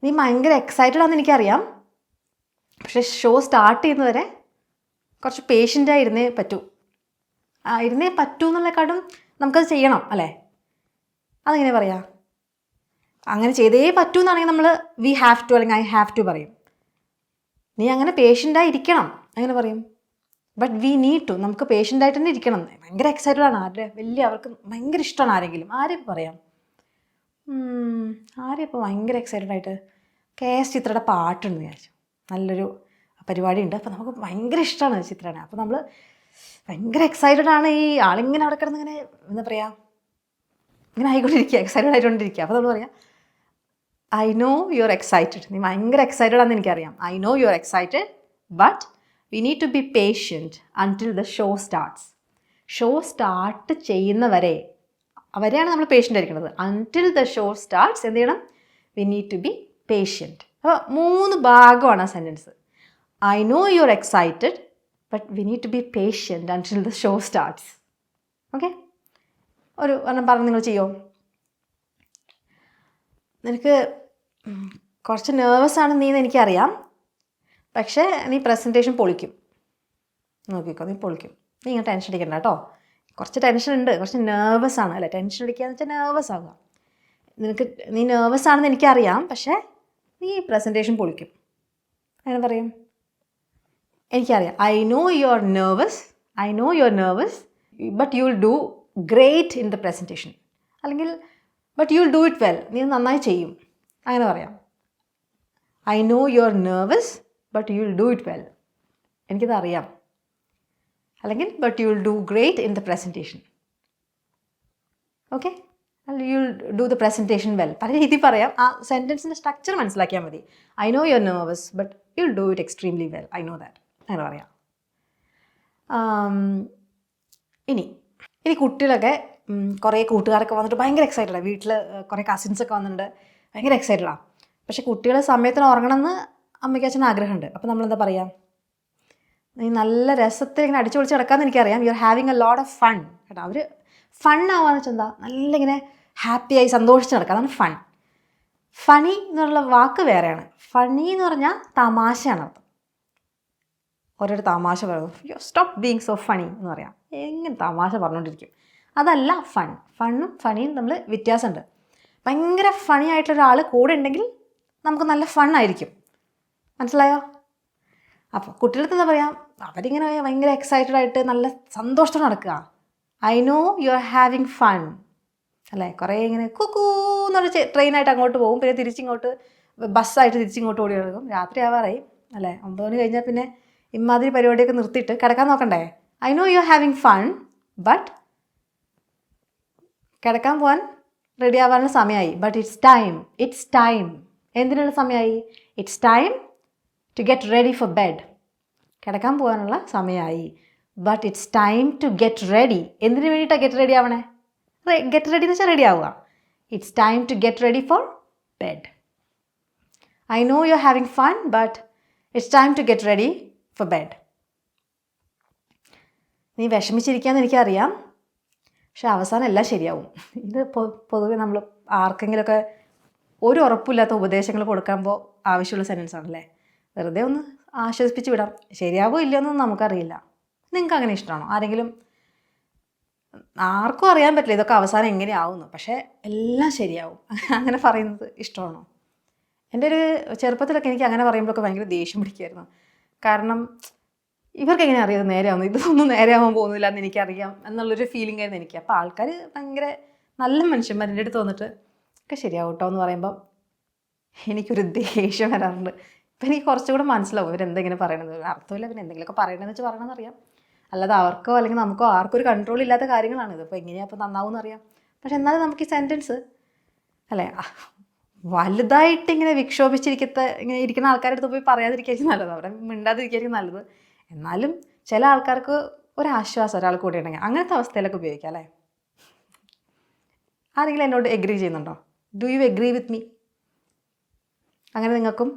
നീ ഭയങ്കര excited ആണെന്ന് എനിക്കറിയാം, പക്ഷേ ഷോ സ്റ്റാർട്ട് ചെയ്യുന്നവരെ കുറച്ച് പേഷ്യൻ്റായി ഇരുന്നേ പറ്റൂ. ഇരുന്നേ പറ്റൂ എന്നുള്ളതിനെക്കാട്ടും നമുക്കത് ചെയ്യണം, അല്ലേ? അതെങ്ങനെ പറയാം? അങ്ങനെ ചെയ്തേ പറ്റൂ എന്നാണെങ്കിൽ നമ്മൾ വി ഹാവ് ടു അല്ലെങ്കിൽ ഐ ഹാവ് ടു പറയും. നീ അങ്ങനെ പേഷ്യൻ്റായി ഇരിക്കണം അങ്ങനെ പറയും. ബട്ട് വി നീഡ് ടു, നമുക്ക് പേഷ്യൻ്റായിട്ട് തന്നെ ഇരിക്കണം. ഭയങ്കര എക്സൈറ്റഡ് ആണ് ആരുടെ അവർക്ക് ഭയങ്കര ഇഷ്ടമാണ് ആരെങ്കിലും, ആരെയും പറയാം? ആരെയും ഇപ്പോൾ ഭയങ്കര എക്സൈറ്റഡ് ആയിട്ട്? KS ചിത്രയുടെ പാട്ടുണ്ട് വിചാരിച്ചു, നല്ലൊരു പരിപാടി ഉണ്ട്, അപ്പോൾ നമുക്ക് ഭയങ്കര ഇഷ്ടമാണ് ചിത്രനെ. അപ്പോൾ നമ്മൾ ഭയങ്കര എക്സൈറ്റഡ് ആണ്. ഈ ആളിങ്ങനെ അവിടെ കിടന്ന് ഇങ്ങനെ എന്താ പറയുക, ഇങ്ങനെ ആയിക്കൊണ്ടിരിക്കുക, എക്സൈറ്റഡ് ആയിക്കൊണ്ടിരിക്കുക. അപ്പോൾ നമ്മൾ പറയാം I know you are excited. നീ ഭയങ്കര എക്സൈറ്റഡ് ആണെന്ന് എനിക്കറിയാം. I know you are excited, but we need to be patient until the show starts. Show start ചെയ്യുന്നവരെ അവരെയാണ് നമ്മൾ പേഷ്യൻ്റ് ആയിരിക്കുന്നത്. അൺടിൽ ദ ഷോ സ്റ്റാർട്ട്സ് എന്ത് ചെയ്യണം? We need to be patient. അപ്പോൾ 3 ഭാഗമാണ് ആ sentence. I know you are excited, but we need to be patient until the show starts. Okay, ഒരു ഒരെണ്ണം പറഞ്ഞ് നിങ്ങൾ ചെയ്യോ? നിനക്ക് കുറച്ച് നെർവസ് ആണ് നീ എന്ന് എനിക്കറിയാം, പക്ഷേ നീ പ്രസൻറ്റേഷൻ പൊളിക്കും. നോക്കിക്കോ, നീ പൊളിക്കും. നീ ഇങ്ങനെ ടെൻഷൻ അടിക്കണ്ട കേട്ടോ. കുറച്ച് ടെൻഷൻ ഉണ്ട്, കുറച്ച് നെർവസ് ആണ്, അല്ലേ? ടെൻഷൻ അടിക്കുക എന്ന് വെച്ചാൽ നെർവസ് ആകുക. നീ നെർവസ് ആണെന്ന് എനിക്കറിയാം, പക്ഷേ നീ പ്രസൻറ്റേഷൻ പൊളിക്കും. അങ്ങനെ പറയും. എനിക്കറിയാം, I know you are nervous, I know you are nervous, but you will do great in the presentation. അല്ലെങ്കിൽ but you will do it well, നീ നന്നായി ചെയ്യും, അങ്ങനെ പറയാം. I know you are nervous, but you will do it well. എനിക്കിതറിയാം. അല്ലെങ്കിൽ but you will do great in the presentation. Okay, you will do the presentation well. പല രീതിയിൽ പറയാം. ആ സെൻറ്റൻസിൻ്റെ സ്ട്രക്ചർ മനസ്സിലാക്കിയാൽ മതി. I know you are nervous, but you will do it extremely well. I know that, അങ്ങനെ പറയാം. ഇനി കുട്ടികളൊക്കെ കുറേ കൂട്ടുകാരൊക്കെ വന്നിട്ട് ഭയങ്കര എക്സൈറ്റഡാണ്. വീട്ടിൽ കുറേ കസിൻസൊക്കെ വന്നിട്ടുണ്ട്, ഭയങ്കര എക്സൈറ്റഡാണ്. പക്ഷേ കുട്ടികൾ സമയത്തിന് ഉറങ്ങണമെന്ന് അമ്മയ്ക്ക് അച്ഛന് ആഗ്രഹമുണ്ട്. അപ്പോൾ നമ്മളെന്താ പറയുക? നീ നല്ല രസത്തിൽ ഇങ്ങനെ അടിച്ചു പൊളിച്ച് കിടക്കാമെന്ന് എനിക്കറിയാം. U are having a lot of fun കേട്ടോ. അവർ ഫൺ ആവാന്ന് വെച്ചാൽ എന്താ? നല്ല ഇങ്ങനെ ഹാപ്പിയായി സന്തോഷിച്ച് നടക്കുക, അതാണ് ഫൺ. ഫണി എന്നുള്ള വാക്ക് വേറെയാണ്. ഫണി എന്ന് പറഞ്ഞാൽ തമാശയാണ് അർത്ഥം. ഓരോരു തമാശ പറയും, യോ സ്റ്റോപ്പ് ബീങ് സോ ഫണി എന്ന് പറയാം. എങ്ങനെ തമാശ പറഞ്ഞുകൊണ്ടിരിക്കും, അതല്ല ഫൺ. ഫണ്ണും ഫണിയും തമ്മിൽ വ്യത്യാസമുണ്ട്. ഭയങ്കര ഫണി ആയിട്ടൊരാൾ കൂടെ ഉണ്ടെങ്കിൽ നമുക്ക് നല്ല ഫണ്ണായിരിക്കും. മനസ്സിലായോ? അപ്പോൾ കുട്ടികൾക്ക് എന്താ പറയുക? അവരിങ്ങനെ ഭയങ്കര എക്സൈറ്റഡ് ആയിട്ട് നല്ല സന്തോഷത്തോടെ നടക്കുക. I know you are having fun, അല്ലേ? കുറേ ഇങ്ങനെ കുക്കൂ എന്നൊരു ട്രെയിനായിട്ട് അങ്ങോട്ട് പോകും, പിന്നെ തിരിച്ചിങ്ങോട്ട് ബസ്സായിട്ട് തിരിച്ചിങ്ങോട്ട് ഓടി കിടക്കും. രാത്രി ആവാറായി, അല്ലേ? 9 മണി കഴിഞ്ഞാൽ പിന്നെ ഇമാതിരി പരിപാടിയൊക്കെ നിർത്തിയിട്ട് കിടക്കാൻ നോക്കണ്ടേ? I know you are having fun, but കിടക്കാൻ പോകാൻ റെഡി ആവാനുള്ള സമയമായി. But it's time. എന്തിനുള്ള സമയമായി? It's time to get ready for bed. കിടക്കാൻ പോകാനുള്ള സമയമായി. But it's time to get ready. എന്തിനു വേണ്ടിയിട്ടാണ് ഗെറ്റ് റെഡി ആവണേ? ഗെറ്റ് റെഡി എന്ന് വെച്ചാൽ റെഡി ആവുക. It's time to get ready for bed. I know you are having fun but it's time to get ready for bed. നീ വിഷമിച്ചിരിക്കാമെന്ന് എനിക്കറിയാം, പക്ഷെ അവസാനം എല്ലാം ശരിയാവും. ഇത് പൊതുവെ നമ്മൾ ആർക്കെങ്കിലുമൊക്കെ ഒരു ഉറപ്പില്ലാത്ത ഉപദേശങ്ങൾ കൊടുക്കുമ്പോൾ ആവശ്യമുള്ള സെൻറ്റൻസ് ആണല്ലേ. വെറുതെ ഒന്ന് ആശ്വസിപ്പിച്ച് വിടാം. ശരിയാവോ ഇല്ലയോ എന്നൊന്നും നമുക്കറിയില്ല. നിങ്ങൾക്ക് അങ്ങനെ ഇഷ്ടമാണോ? ആരെങ്കിലും, ആർക്കും അറിയാൻ പറ്റില്ല ഇതൊക്കെ അവസാനം എങ്ങനെയാവുന്നു, പക്ഷേ എല്ലാം ശരിയാവും അങ്ങനെ പറയുന്നത് ഇഷ്ടമാണോ? എൻ്റെ ഒരു ചെറുപ്പത്തിലൊക്കെ എനിക്ക് അങ്ങനെ പറയുമ്പോഴൊക്കെ ഭയങ്കര ദേഷ്യം പിടിക്കുമായിരുന്നു. കാരണം ഇവർക്ക് എങ്ങനെ അറിയാം നേരെയാവുന്നു, ഇതൊന്നും നേരെയാവാൻ പോകുന്നില്ല എന്ന് എനിക്കറിയാം എന്നുള്ളൊരു ഫീലിംഗ് ആയിരുന്നു എനിക്ക്. അപ്പോൾ ആൾക്കാർ ഭയങ്കര നല്ല മനുഷ്യന്മാർ എൻ്റെ അടുത്ത് വന്നിട്ട് ഒക്കെ ശരിയാവും കേട്ടോ എന്ന് പറയുമ്പം എനിക്കൊരു ദേഷ്യം വരാറുണ്ട്. ഇപ്പം എനിക്ക് കുറച്ചുകൂടെ മനസ്സിലാവും ഇവരെന്തെങ്കിലും പറയണത്. അർത്ഥമില്ല, പിന്നെ എന്തെങ്കിലുമൊക്കെ പറയണമെന്ന് വെച്ച് പറയണമെന്ന് അറിയാം. അല്ലാതെ അവർക്കോ അല്ലെങ്കിൽ നമുക്കോ ആർക്കും ഒരു കൺട്രോൾ ഇല്ലാത്ത കാര്യങ്ങളാണ് ഇത്. അപ്പോൾ എങ്ങനെയാണ് അപ്പോൾ നന്നാവുമെന്ന് അറിയാം. പക്ഷെ എന്നാലും നമുക്ക് ഈ സെൻറ്റൻസ് അല്ലേ വലുതായിട്ട് ഇങ്ങനെ ഇങ്ങനെ ഇരിക്കുന്ന ആൾക്കാരുടെ അടുത്ത് പോയി പറയാതിരിക്കുകയായിരിക്കും നല്ലത്, അവിടെ മിണ്ടാതിരിക്കുകയായിരിക്കും നല്ലത്. എന്നാലും ചില ആൾക്കാർക്ക് ഒരാശ്വാസം ഒരാൾ കൂടെ ഉണ്ടെങ്കിൽ അങ്ങനത്തെ അവസ്ഥയിലൊക്കെ ഉപയോഗിക്കാം അല്ലേ. ആരെങ്കിലും എന്നോട് എഗ്രി ചെയ്യുന്നുണ്ടോ? Do you agree with me? അങ്ങനെ നിങ്ങൾക്കും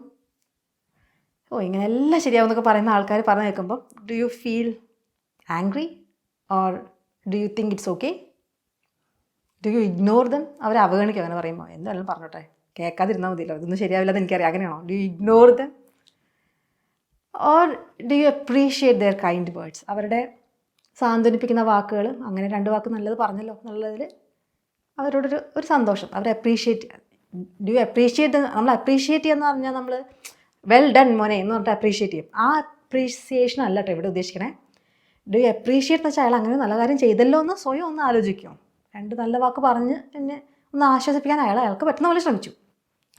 ഇങ്ങനെ എല്ലാം ശരിയാവും എന്നൊക്കെ പറയുന്ന ആൾക്കാർ പറഞ്ഞു കേൾക്കുമ്പോൾ do you feel angry or do you think it's okay? Do you ignore dum? അവരെ അവഗണിക്കും അങ്ങനെ പറയുമ്പോൾ? എന്തായാലും പറഞ്ഞോട്ടെ, കേൾക്കാതിരുന്നാൽ മതിയല്ലോ, ഇതൊന്നും ശരിയാവില്ലെന്ന് എനിക്കറിയാം. അങ്ങനെയാണോ? Do you ignore them or do you appreciate their kind words? അവരുടെ സാന്ത്വനിപ്പിക്കുന്ന വാക്കുകൾ, അങ്ങനെ 2 വാക്ക് നല്ലത് പറഞ്ഞല്ലോ എന്നുള്ളതിൽ അവരോടൊരു സന്തോഷം, അവരെ അപ്രീഷിയേറ്റ്. Do you appreciate? നമ്മൾ അപ്രീഷിയേറ്റ് ചെയ്യുക പറഞ്ഞാൽ നമ്മൾ വെൽ ഡൺ മോനെ എന്ന് പറഞ്ഞിട്ട് അപ്രീഷിയേറ്റ് ചെയ്യും. ആ അപ്രീസിയേഷൻ അല്ല കേട്ടോ ഇവിടെ ഉദ്ദേശിക്കണേ. ഡു യു അപ്രീഷിയേറ്റ് എന്ന് വെച്ചാൽ അയാൾ അങ്ങനെ നല്ല കാര്യം ചെയ്തല്ലോ എന്ന് സ്വയം ഒന്ന് ആലോചിക്കും. 2 നല്ല വാക്ക് പറഞ്ഞ് എന്നെ ഒന്ന് ആശ്വസിപ്പിക്കാൻ അയാൾക്ക് പറ്റുന്ന പോലെ ശ്രമിച്ചു,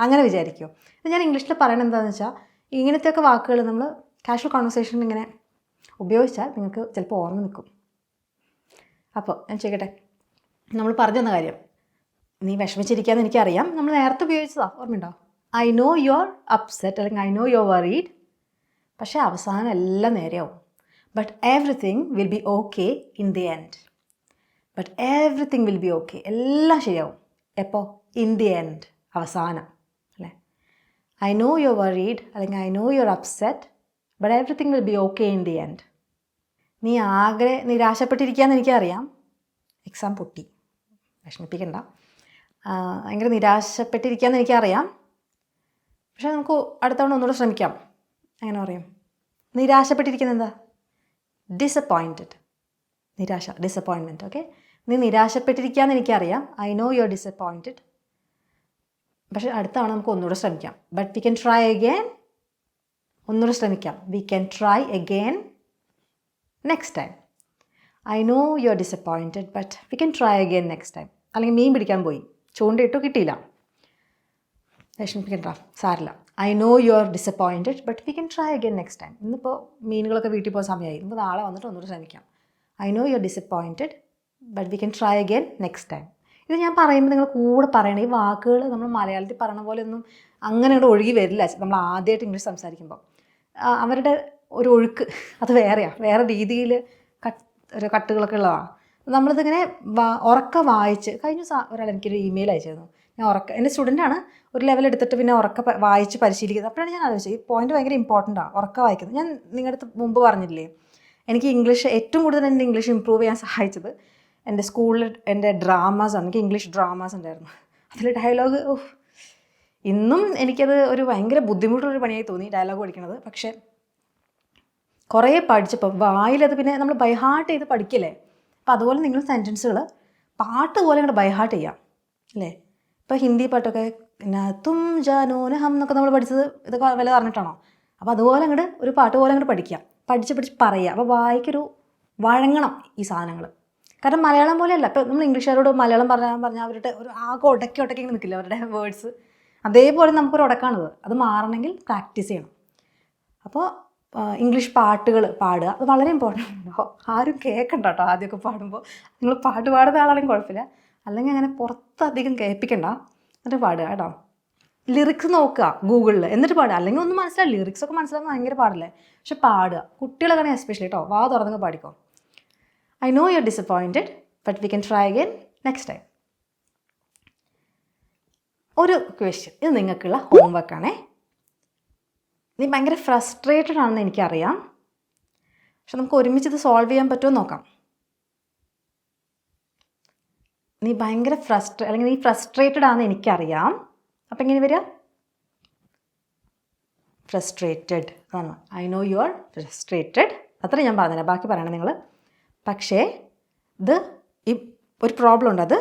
അങ്ങനെ വിചാരിക്കുമോ? ഇത് ഞാൻ ഇംഗ്ലീഷിൽ പറയണത് എന്താണെന്ന് വെച്ചാൽ ഇങ്ങനത്തെയൊക്കെ വാക്കുകൾ നമ്മൾ കാഷ്വൽ കോൺവെർസേഷനിൽ ഇങ്ങനെ ഉപയോഗിച്ചാൽ നിങ്ങൾക്ക് ചിലപ്പോൾ ഓർമ്മ നിൽക്കും. അപ്പോൾ ഞാൻ ചോദിക്കട്ടെ, നമ്മൾ പറഞ്ഞു തന്ന കാര്യം, നീ വിഷമിച്ചിരിക്കാമെന്ന് എനിക്കറിയാം, നമ്മൾ നേരത്തെ ഉപയോഗിച്ചതാണ്, ഓർമ്മയുണ്ടോ? I know you are upset അല്ലെങ്കിൽ I know you are worried, പക്ഷേ അവസാനം എല്ലാം നേരെയാവും. But everything will be okay in the end. But everything will be okay, എല്ലാം ശരിയാവും. എപ്പോൾ? ഇൻ ദി എൻഡ്, അവസാനം അല്ലേ. I know you are worried അല്ലെങ്കിൽ I know you are upset but everything will be okay in the end. നീ ആകെ നിരാശപ്പെട്ടിരിക്കുകയെന്ന് എനിക്കറിയാം, exam പൊട്ടി, വിഷമിപ്പിക്കണ്ട, ഭയങ്കര നിരാശപ്പെട്ടിരിക്കുകയെന്ന് എനിക്കറിയാം, പക്ഷേ നമുക്ക് അടുത്ത തവണ ഒന്നുകൂടെ ശ്രമിക്കാം. അങ്ങനെ പറയും. നിരാശപ്പെട്ടിരിക്കുന്നത് എന്താ? ഡിസപ്പോയിൻറ്റഡ്. നിരാശ, ഡിസപ്പോയിൻമെൻറ്റ്. ഓക്കെ, നീ നിരാശപ്പെട്ടിരിക്കുകയെന്ന് എനിക്കറിയാം, I know you are disappointed, പക്ഷേ അടുത്ത തവണ നമുക്ക് ഒന്നുകൂടെ ശ്രമിക്കാം. But we can try again. ഒന്നുകൂടെ ശ്രമിക്കാം. V can try again next time. I know you are disappointed but we can try again next time. അല്ലെങ്കിൽ മീൻ പിടിക്കാൻ പോയി, ചൂണ്ടയിട്ടു കിട്ടിയില്ല, വിഷമിപ്പിക്കണ്ട, സാരില്ല. I know you are disappointed but we can try again next time. ഇന്നിപ്പോൾ മീനുകളൊക്കെ വീട്ടിൽ പോകുന്ന സമയമായി, നമുക്ക് നാളെ വന്നിട്ട് ഒന്നുകൂടെ ശ്രമിക്കാം. I know you are disappointed but we can try again next time. ഇത് ഞാൻ പറയുമ്പോൾ നിങ്ങൾ കൂടെ പറയണം. ഈ വാക്കുകൾ നമ്മൾ മലയാളത്തിൽ പറയണ പോലെ ഒന്നും അങ്ങനെ അങ്ങോട്ട് ഒഴുകി വരില്ല. നമ്മൾ ആദ്യമായിട്ട് ഇംഗ്ലീഷ് സംസാരിക്കുമ്പോൾ അവരുടെ ഒരു ഒഴുക്ക് അത് വേറെയാണ്, വേറെ രീതിയിൽ ഒരു കട്ടുകളൊക്കെ ഉള്ളതാണ്. നമ്മളിതിങ്ങനെ ഉറക്ക വായിച്ച്, കഴിഞ്ഞ ഒരാൾ എനിക്കൊരു ഇമെയിൽ അയച്ചിരുന്നു. ഞാൻ എൻ്റെ സ്റ്റുഡൻ്റാണ്, ഒരു ലെവൽ എടുത്തിട്ട് പിന്നെ വായിച്ച് പരിശീലിക്കുന്നത്. അപ്പോഴാണ് ഞാൻ ആലോചിച്ചത് ഈ പോയിന്റ് ഭയങ്കര ഇമ്പോർട്ടൻ്റാണ്, ഉറക്ക വായിക്കുന്നത്. ഞാൻ നിങ്ങളുടെ അടുത്ത് മുമ്പ് പറഞ്ഞില്ലേ, എനിക്ക് ഇംഗ്ലീഷ് ഏറ്റവും കൂടുതൽ എൻ്റെ ഇംഗ്ലീഷ് ഇമ്പ്രൂവ് ചെയ്യാൻ സഹായിച്ചത് എൻ്റെ സ്കൂളിൽ എൻ്റെ ഡ്രാമാസാണ്. എനിക്ക് ഇംഗ്ലീഷ് ഡ്രാമാസ് ഉണ്ടായിരുന്നു. അതിൽ ഡയലോഗ് ഇന്നും എനിക്കത് ഒരു ഭയങ്കര ബുദ്ധിമുട്ടുള്ളൊരു പണിയായി തോന്നി ഡയലോഗ് പഠിക്കണത്. പക്ഷേ കുറേ പഠിച്ചപ്പോൾ വായിലത് പിന്നെ നമ്മൾ ബൈഹാർട്ട് ചെയ്ത് പഠിക്കില്ലേ. അപ്പോൾ അതുപോലെ നിങ്ങൾ സെൻറ്റൻസുകൾ പാട്ട് പോലെ അങ്ങോട്ട് ബൈഹാർട്ട് ചെയ്യാം അല്ലേ. ഇപ്പോൾ ഹിന്ദി പാട്ടൊക്കെ പിന്നെ തും ജാനോന ഹം എന്നൊക്കെ നമ്മൾ പഠിച്ചത് ഇതൊക്കെ വല്ല പറഞ്ഞിട്ടാണോ? അപ്പോൾ അതുപോലെ അങ്ങോട്ട് ഒരു പാട്ട് പോലെ അങ്ങോട്ട് പഠിക്കുക, പഠിച്ച് പറയുക. അപ്പോൾ വായിക്കൊരു വഴങ്ങണം ഈ സാധനങ്ങൾ. കാരണം മലയാളം പോലെയല്ല. ഇപ്പോൾ നമ്മൾ ഇംഗ്ലീഷുകാരോട് മലയാളം പറഞ്ഞാൽ അവരുടെ ഒരു ആകെ ഉടക്കി നിൽക്കില്ല അവരുടെ വേർഡ്സ്. അതേപോലെ നമുക്കൊരു ഉടക്കാണത്. അത് മാറണമെങ്കിൽ പ്രാക്ടീസ് ചെയ്യണം. അപ്പോൾ ഇംഗ്ലീഷ് പാട്ടുകൾ പാടുക, അത് വളരെ ഇമ്പോർട്ടൻ്റ് ആണോ. ആരും കേൾക്കണ്ട കേട്ടോ ആദ്യമൊക്കെ പാടുമ്പോൾ. നിങ്ങൾ പാട്ട് പാടുന്ന ആളാണെങ്കിൽ കുഴപ്പമില്ല, അല്ലെങ്കിൽ അങ്ങനെ പുറത്തധികം കേൾപ്പിക്കണ്ട, എന്നിട്ട് പാടുക കേട്ടോ. ലിറിക്സ് നോക്കുക ഗൂഗിളിൽ, എന്നിട്ട് പാടുക. അല്ലെങ്കിൽ ഒന്നും മനസ്സിലാവില്ല, ലിറിക്സ് ഒക്കെ മനസ്സിലാക്കാൻ ഭയങ്കര പാടില്ലേ, പക്ഷെ പാടുക. കുട്ടികളൊക്കെ എസ്പെഷ്യലി കേട്ടോ, വാ തുറന്നങ്ങ് പാടിക്കോ. I know you are disappointed but we can try again next time. ഒരു ക്വസ്റ്റ്യൻ, ഇത് നിങ്ങൾക്കുള്ള ഹോംവർക്കാണേ. നീ ഭയങ്കര ഫ്രസ്ട്രേറ്റഡ് ആണെന്ന് എനിക്കറിയാം, പക്ഷെ നമുക്ക് ഒരുമിച്ച് ഇത് സോൾവ് ചെയ്യാൻ പറ്റുമോ നോക്കാം. നീ ഭയങ്കര അല്ലെങ്കിൽ നീ ഫ്രസ്ട്രേറ്റഡ് ആണെന്ന് എനിക്കറിയാം. അപ്പം എങ്ങനെ വരിക? ഫ്രസ്ട്രേറ്റഡ് ആണ്. I know you R frustrated, അത്ര ഞാൻ പറഞ്ഞില്ല, ബാക്കി പറയണം നിങ്ങൾ. പക്ഷേ ഇത് ഈ ഒരു പ്രോബ്ലം ഉണ്ട്, അത്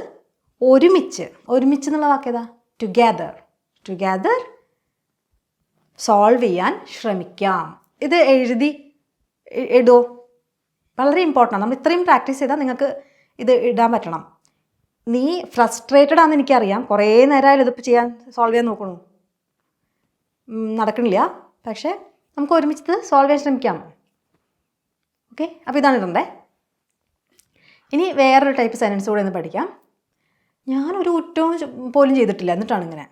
ഒരുമിച്ച് എന്നുള്ള വാക്കേതാ? ടുഗെദർ സോൾവ് ചെയ്യാൻ ശ്രമിക്കാം. ഇത് ഇടുമോ? വളരെ ഇമ്പോർട്ടൻ്റ്. നമ്മൾ ഇത്രയും പ്രാക്ടീസ് ചെയ്താൽ നിങ്ങൾക്ക് ഇത് ഇടാൻ പറ്റണം. നീ ഫ്രസ്ട്രേറ്റഡ് ആണെന്ന് എനിക്കറിയാം, കുറേ നേരമായാലും ഇതിപ്പോൾ സോൾവ് ചെയ്യാൻ നോക്കണു, നടക്കണില്ല. പക്ഷേ നമുക്ക് ഒരുമിച്ച് സോൾവ് ചെയ്യാൻ ശ്രമിക്കാം. ഓക്കെ, അപ്പോൾ ഇതാണ് ഇടണ്ടേ. ഇനി വേറൊരു ടൈപ്പ് സെൻറ്റൻസ് കൂടെ ഒന്ന് പഠിക്കാം. ഞാനൊരു കുറ്റവും പോലും ചെയ്തിട്ടില്ല, എന്നിട്ടാണ് ഇങ്ങനെ.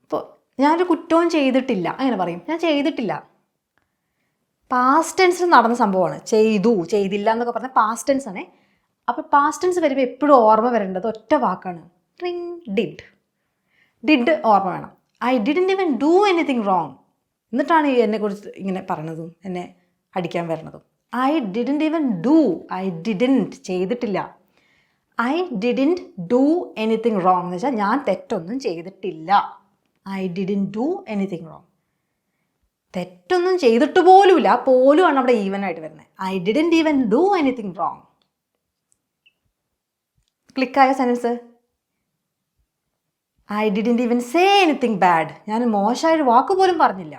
ഇപ്പോൾ ഞാനൊരു കുറ്റവും ചെയ്തിട്ടില്ല അങ്ങനെ പറയും. ഞാൻ ചെയ്തിട്ടില്ല, പാസ്റ്റ് ടെൻസിൽ നടന്ന സംഭവമാണ്. ചെയ്തില്ല എന്നൊക്കെ പറഞ്ഞാൽ പാസ്റ്റ് ടെൻസ് ആണേ. അപ്പോൾ പാസ്റ്റ് ടെൻസ് വരുമ്പോൾ എപ്പോഴും ഓർമ്മ വരേണ്ടത് ഒറ്റ വാക്കാണ്, ഡിഡ് ഓർമ്മ വേണം. I didn't even do anything wrong, എന്നിട്ടാണ് എന്നെക്കുറിച്ച് ഇങ്ങനെ പറയണതും എന്നെ അടിക്കാൻ വരണതും. ഐ ഡിഡ്ന്റ് ഈവൻ ഡു, ചെയ്തിട്ടില്ല. I didn't do anything wrong എന്ന് വെച്ചാൽ ഞാൻ തെറ്റൊന്നും ചെയ്തിട്ടില്ല. I didn't do anything wrong, തെറ്റൊന്നും ചെയ്തിട്ട് പോലുമില്ല, പോലുമാണ് അവിടെ ഈവൻ ആയിട്ട് വരുന്നത്. I didn't even do anything wrong. ക്ലിക്കായ sentence. I didn't even say anything bad, ഞാൻ മോശമായൊരു വാക്ക് പോലും പറഞ്ഞില്ല.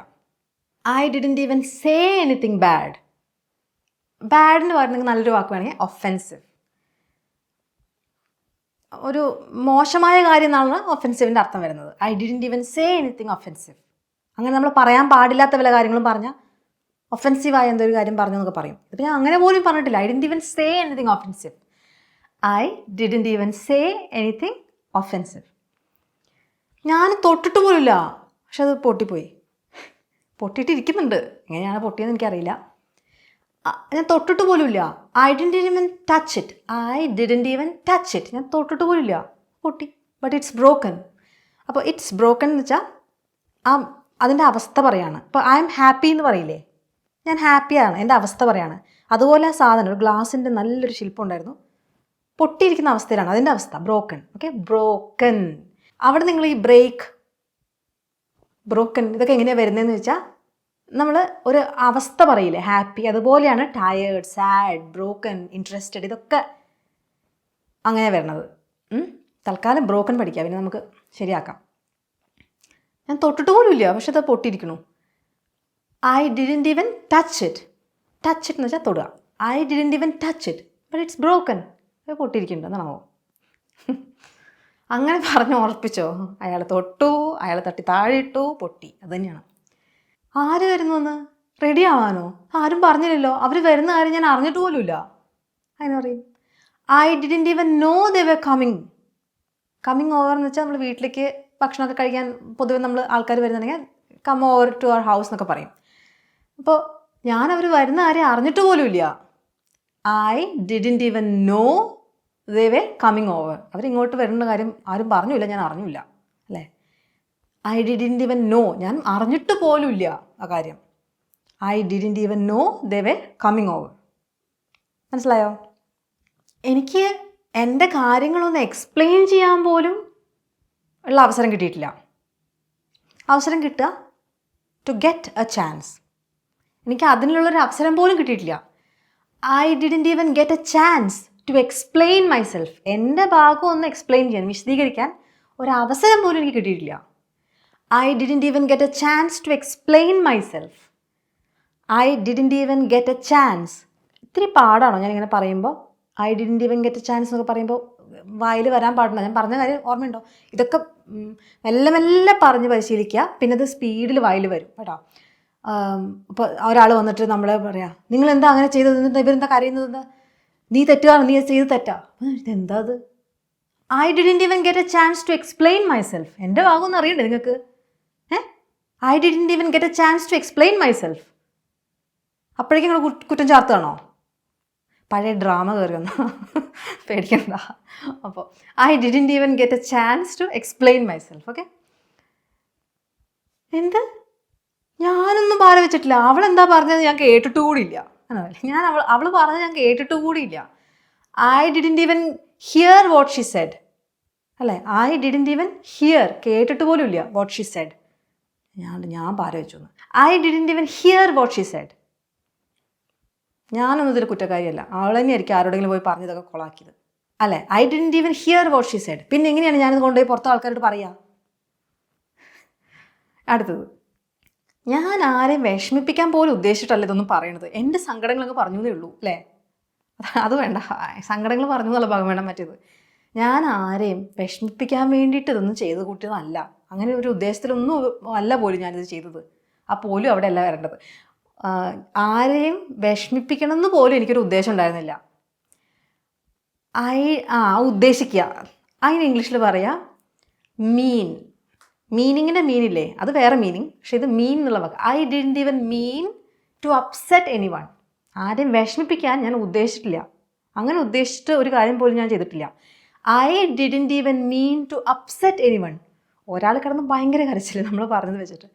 I didn't even say anything bad. ബാഡെന്ന് പറയുന്നത് നല്ലൊരു വാക്ക് വേണമെങ്കിൽ ഒഫെൻസീവ്, ഒരു മോശമായ കാര്യം എന്നാണ് ഒഫെൻസീവിൻ്റെ അർത്ഥം വരുന്നത്. I didn't even say anything offensive. അങ്ങനെ നമ്മൾ പറയാൻ പാടില്ലാത്ത വല്ല കാര്യങ്ങളും പറഞ്ഞാൽ ഒഫെൻസീവായ എന്തൊരു കാര്യം പറഞ്ഞു എന്നൊക്കെ പറയും. ഇപ്പം ഞാൻ അങ്ങനെ പോലും പറഞ്ഞിട്ടില്ല. I didn't even say anything offensive. I didn't even say anything offensive. ഞാൻ തൊട്ടിട്ട് പോലുമില്ല, പക്ഷെ അത് പൊട്ടിപ്പോയി. പൊട്ടിയിട്ടിരിക്കുന്നുണ്ട്, എങ്ങനെയാണ് പൊട്ടിയെന്ന് എനിക്കറിയില്ല. ഞാൻ തൊട്ടിട്ട് പോലുമില്ല. I didn't even touch it. ഞാൻ തൊട്ടിട്ട് പോലുമില്ല, പൊട്ടി. But it's broken. അപ്പോൾ ഇറ്റ്സ് ബ്രോക്കൺ എന്ന് വെച്ചാൽ അതിൻ്റെ അവസ്ഥ പറയാണ്. ഇപ്പോൾ ഐ എം ഹാപ്പി എന്ന് പറയില്ലേ, ഞാൻ ഹാപ്പിയാണ്, എൻ്റെ അവസ്ഥ പറയാണ്. അതുപോലെ ആ സാധനം, ഒരു ഗ്ലാസിൻ്റെ നല്ലൊരു ശില്പം ഉണ്ടായിരുന്നു, പൊട്ടിയിരിക്കുന്ന അവസ്ഥയിലാണ്, അതിൻ്റെ അവസ്ഥ ബ്രോക്കൺ. Okay, broken. അവിടെ നിങ്ങൾ ഈ ബ്രോക്കൺ ഇതൊക്കെ എങ്ങനെയാണ് വരുന്നതെന്ന് വെച്ചാൽ നമ്മൾ ഒരു അവസ്ഥ പറയില്ലേ, ഹാപ്പി, അതുപോലെയാണ് ടയേർഡ്, സാഡ്, ബ്രോക്കൺ, ഇൻട്രസ്റ്റഡ്, ഇതൊക്കെ അങ്ങനെ വരണത്. തൽക്കാലം ബ്രോക്കൺ പഠിക്കാം, പിന്നെ നമുക്ക് ശരിയാക്കാം. ഞാൻ തൊട്ടിട്ട് പോലുമില്ല, പക്ഷെ അത് പൊട്ടിയിരിക്കണു. I didn't even touch it എന്ന് വെച്ചാൽ തൊടുക. I didn't even touch it but it's broken. അത് പൊട്ടിയിരിക്കുന്നുണ്ട് എന്നാണോ? അങ്ങനെ പറഞ്ഞ് ഉറപ്പിച്ചോ? അയാൾ തൊട്ടു, അയാൾ തട്ടി താഴെ ഇട്ടു, പൊട്ടി. അത് തന്നെയാണ്. ആര് വരുന്നു എന്ന് റെഡി ആവാനോ? ആരും പറഞ്ഞില്ലല്ലോ. അവർ വരുന്ന കാര്യം ഞാൻ അറിഞ്ഞിട്ട് പോലുമില്ല. അങ്ങനെ പറയും. I didn't even know they were coming over എന്ന് വെച്ചാൽ നമ്മൾ വീട്ടിലേക്ക് ഭക്ഷണമൊക്കെ കഴിക്കാൻ പൊതുവെ നമ്മൾ ആൾക്കാർ വരുന്നുണ്ടെങ്കിൽ come over to our house എന്നൊക്കെ പറയും. അപ്പോൾ ഞാൻ അവർ വരുന്ന കാര്യം അറിഞ്ഞിട്ട് പോലുമില്ല. I didn't even know they were coming over. അവരിങ്ങോട്ട് വരുന്ന കാര്യം ആരും പറഞ്ഞില്ല, ഞാൻ അറിഞ്ഞില്ല അല്ലേ. ഐ ഡിഡ്ന്റ് ഈവൻ നോ, ഞാൻ അറിഞ്ഞിട്ട് പോലുമില്ല ആ കാര്യം. I didn't even know they were coming over. മനസ്സിലായോ? എനിക്ക് എൻ്റെ കാര്യങ്ങളൊന്ന് എക്സ്പ്ലെയിൻ ചെയ്യാൻ പോലും ഉള്ള അവസരം കിട്ടിയിട്ടില്ല. അവസരം കിട്ടുക ടു ഗെറ്റ് എ ചാൻസ്. എനിക്ക് അതിനുള്ളൊരു അവസരം പോലും കിട്ടിയിട്ടില്ല. I didn't even get a chance to explain myself. എൻ്റെ ഭാഗം ഒന്ന് എക്സ്പ്ലെയിൻ ചെയ്യാൻ, വിശദീകരിക്കാൻ ഒരവസരം പോലും എനിക്ക് കിട്ടിയിട്ടില്ല. I didn't even get a chance to explain myself. I didn't even get a chance. ഇത്തിരി പാടാണോ ഞാനിങ്ങനെ പറയുമ്പോൾ? I didn't even get a chance എന്നൊക്കെ പറയുമ്പോൾ വായിൽ വരാൻ പാടില്ല. ഞാൻ പറഞ്ഞ കാര്യം ഓർമ്മയുണ്ടോ? ഇതൊക്കെ മെല്ലെ മെല്ലെ പറഞ്ഞ് പരിശീലിക്കുക, പിന്നെ അത് സ്പീഡിൽ വായിൽ വരും കേട്ടോ. ഇപ്പോൾ ഒരാൾ വന്നിട്ട് നമ്മളെ പറയാം, നിങ്ങളെന്താ അങ്ങനെ ചെയ്തത്, ഇവരെന്താ കരയുന്നത്? നീ തെറ്റുകാണ്, നീ ചെയ്ത് തെറ്റാ. ഇതെന്താ അത്? I didn't even get a chance to explain myself. എൻ്റെ ഭാഗമൊന്നും അറിയണ്ടേ നിങ്ങൾക്ക്? I didn't even get a chance to explain myself. അപ്പോഴേക്കും നിങ്ങൾ കുറ്റം ചാർത്താണോ? പഴയ ഡ്രാമ കയറി വന്ന പേടിക്കണ്ട. അപ്പോൾ I didn't even get a chance to explain myself. Okay, എന്ത്? ഞാനൊന്നും പാര വെച്ചിട്ടില്ല. അവളെന്താ പറഞ്ഞത് ഞാൻ കേട്ടിട്ട് കൂടിയില്ല. ഞാൻ അവൾ പറഞ്ഞത് ഞാൻ കേട്ടിട്ട് കൂടിയില്ല. I didn't even hear what she said. അല്ലേ, ഐ ഡിഡൻറ്റ് ഈവൻ ഹിയർ, കേട്ടിട്ട് പോലും ഇല്ല വാട്ട് ഷി സെഡ്. ഞാൻ പാര വെച്ചു. I didn't even hear what she said. ഞാനൊന്നും ഇതിൽ കുറ്റക്കാരിയല്ല. അവൾ തന്നെയായിരിക്കും ആരോടെങ്കിലും പോയി പറഞ്ഞതൊക്കെ കൊളാക്കിയത്. അല്ലേ, I didn't even hear what she said. പിന്നെ എങ്ങനെയാണ് ഞാനിത് കൊണ്ടുപോയി പുറത്തെ ആൾക്കാരോട് പറയുക? അടുത്തത്, ഞാൻ ആരെയും വിഷമിപ്പിക്കാൻ പോലും ഉദ്ദേശിച്ചിട്ടല്ല ഇതൊന്നും പറയണത്. എൻ്റെ സങ്കടങ്ങളൊക്കെ പറഞ്ഞതേ ഉള്ളൂ. അല്ലേ, അത് വേണ്ട, സങ്കടങ്ങൾ പറഞ്ഞു എന്നുള്ള ഭാഗം വേണ്ട. മറ്റേത്, ഞാൻ ആരെയും വിഷമിപ്പിക്കാൻ വേണ്ടിയിട്ട് ഇതൊന്നും ചെയ്ത് കൂട്ടിയതല്ല. അങ്ങനെ ഒരു ഉദ്ദേശത്തിലൊന്നും അല്ല പോലും ഞാനിത് ചെയ്തത്. ആ പോലും അവിടെ അല്ല വരേണ്ടത്. ആരെയും വിഷമിപ്പിക്കണമെന്ന് പോലും എനിക്കൊരു ഉദ്ദേശം ഉണ്ടായിരുന്നില്ല. ഉദ്ദേശിക്കുക, അതിന് ഇംഗ്ലീഷിൽ പറയാം മീൻ. മീനിങ്ങിൻ്റെ മീനില്ലേ, അത് വേറെ മീനിങ്. പക്ഷെ ഇത് മീൻ എന്നുള്ള വാക്ക്. I didn't even mean to upset anyone. ആരെയും വിഷമിപ്പിക്കാൻ ഞാൻ ഉദ്ദേശിച്ചിട്ടില്ല. അങ്ങനെ ഉദ്ദേശിച്ചിട്ട് ഒരു കാര്യം പോലും ഞാൻ ചെയ്തിട്ടില്ല. I didn't even mean to upset anyone. ഒരാൾ കിടന്ന് ഭയങ്കര കരച്ചില്ല നമ്മൾ പറഞ്ഞത് വെച്ചിട്ട്.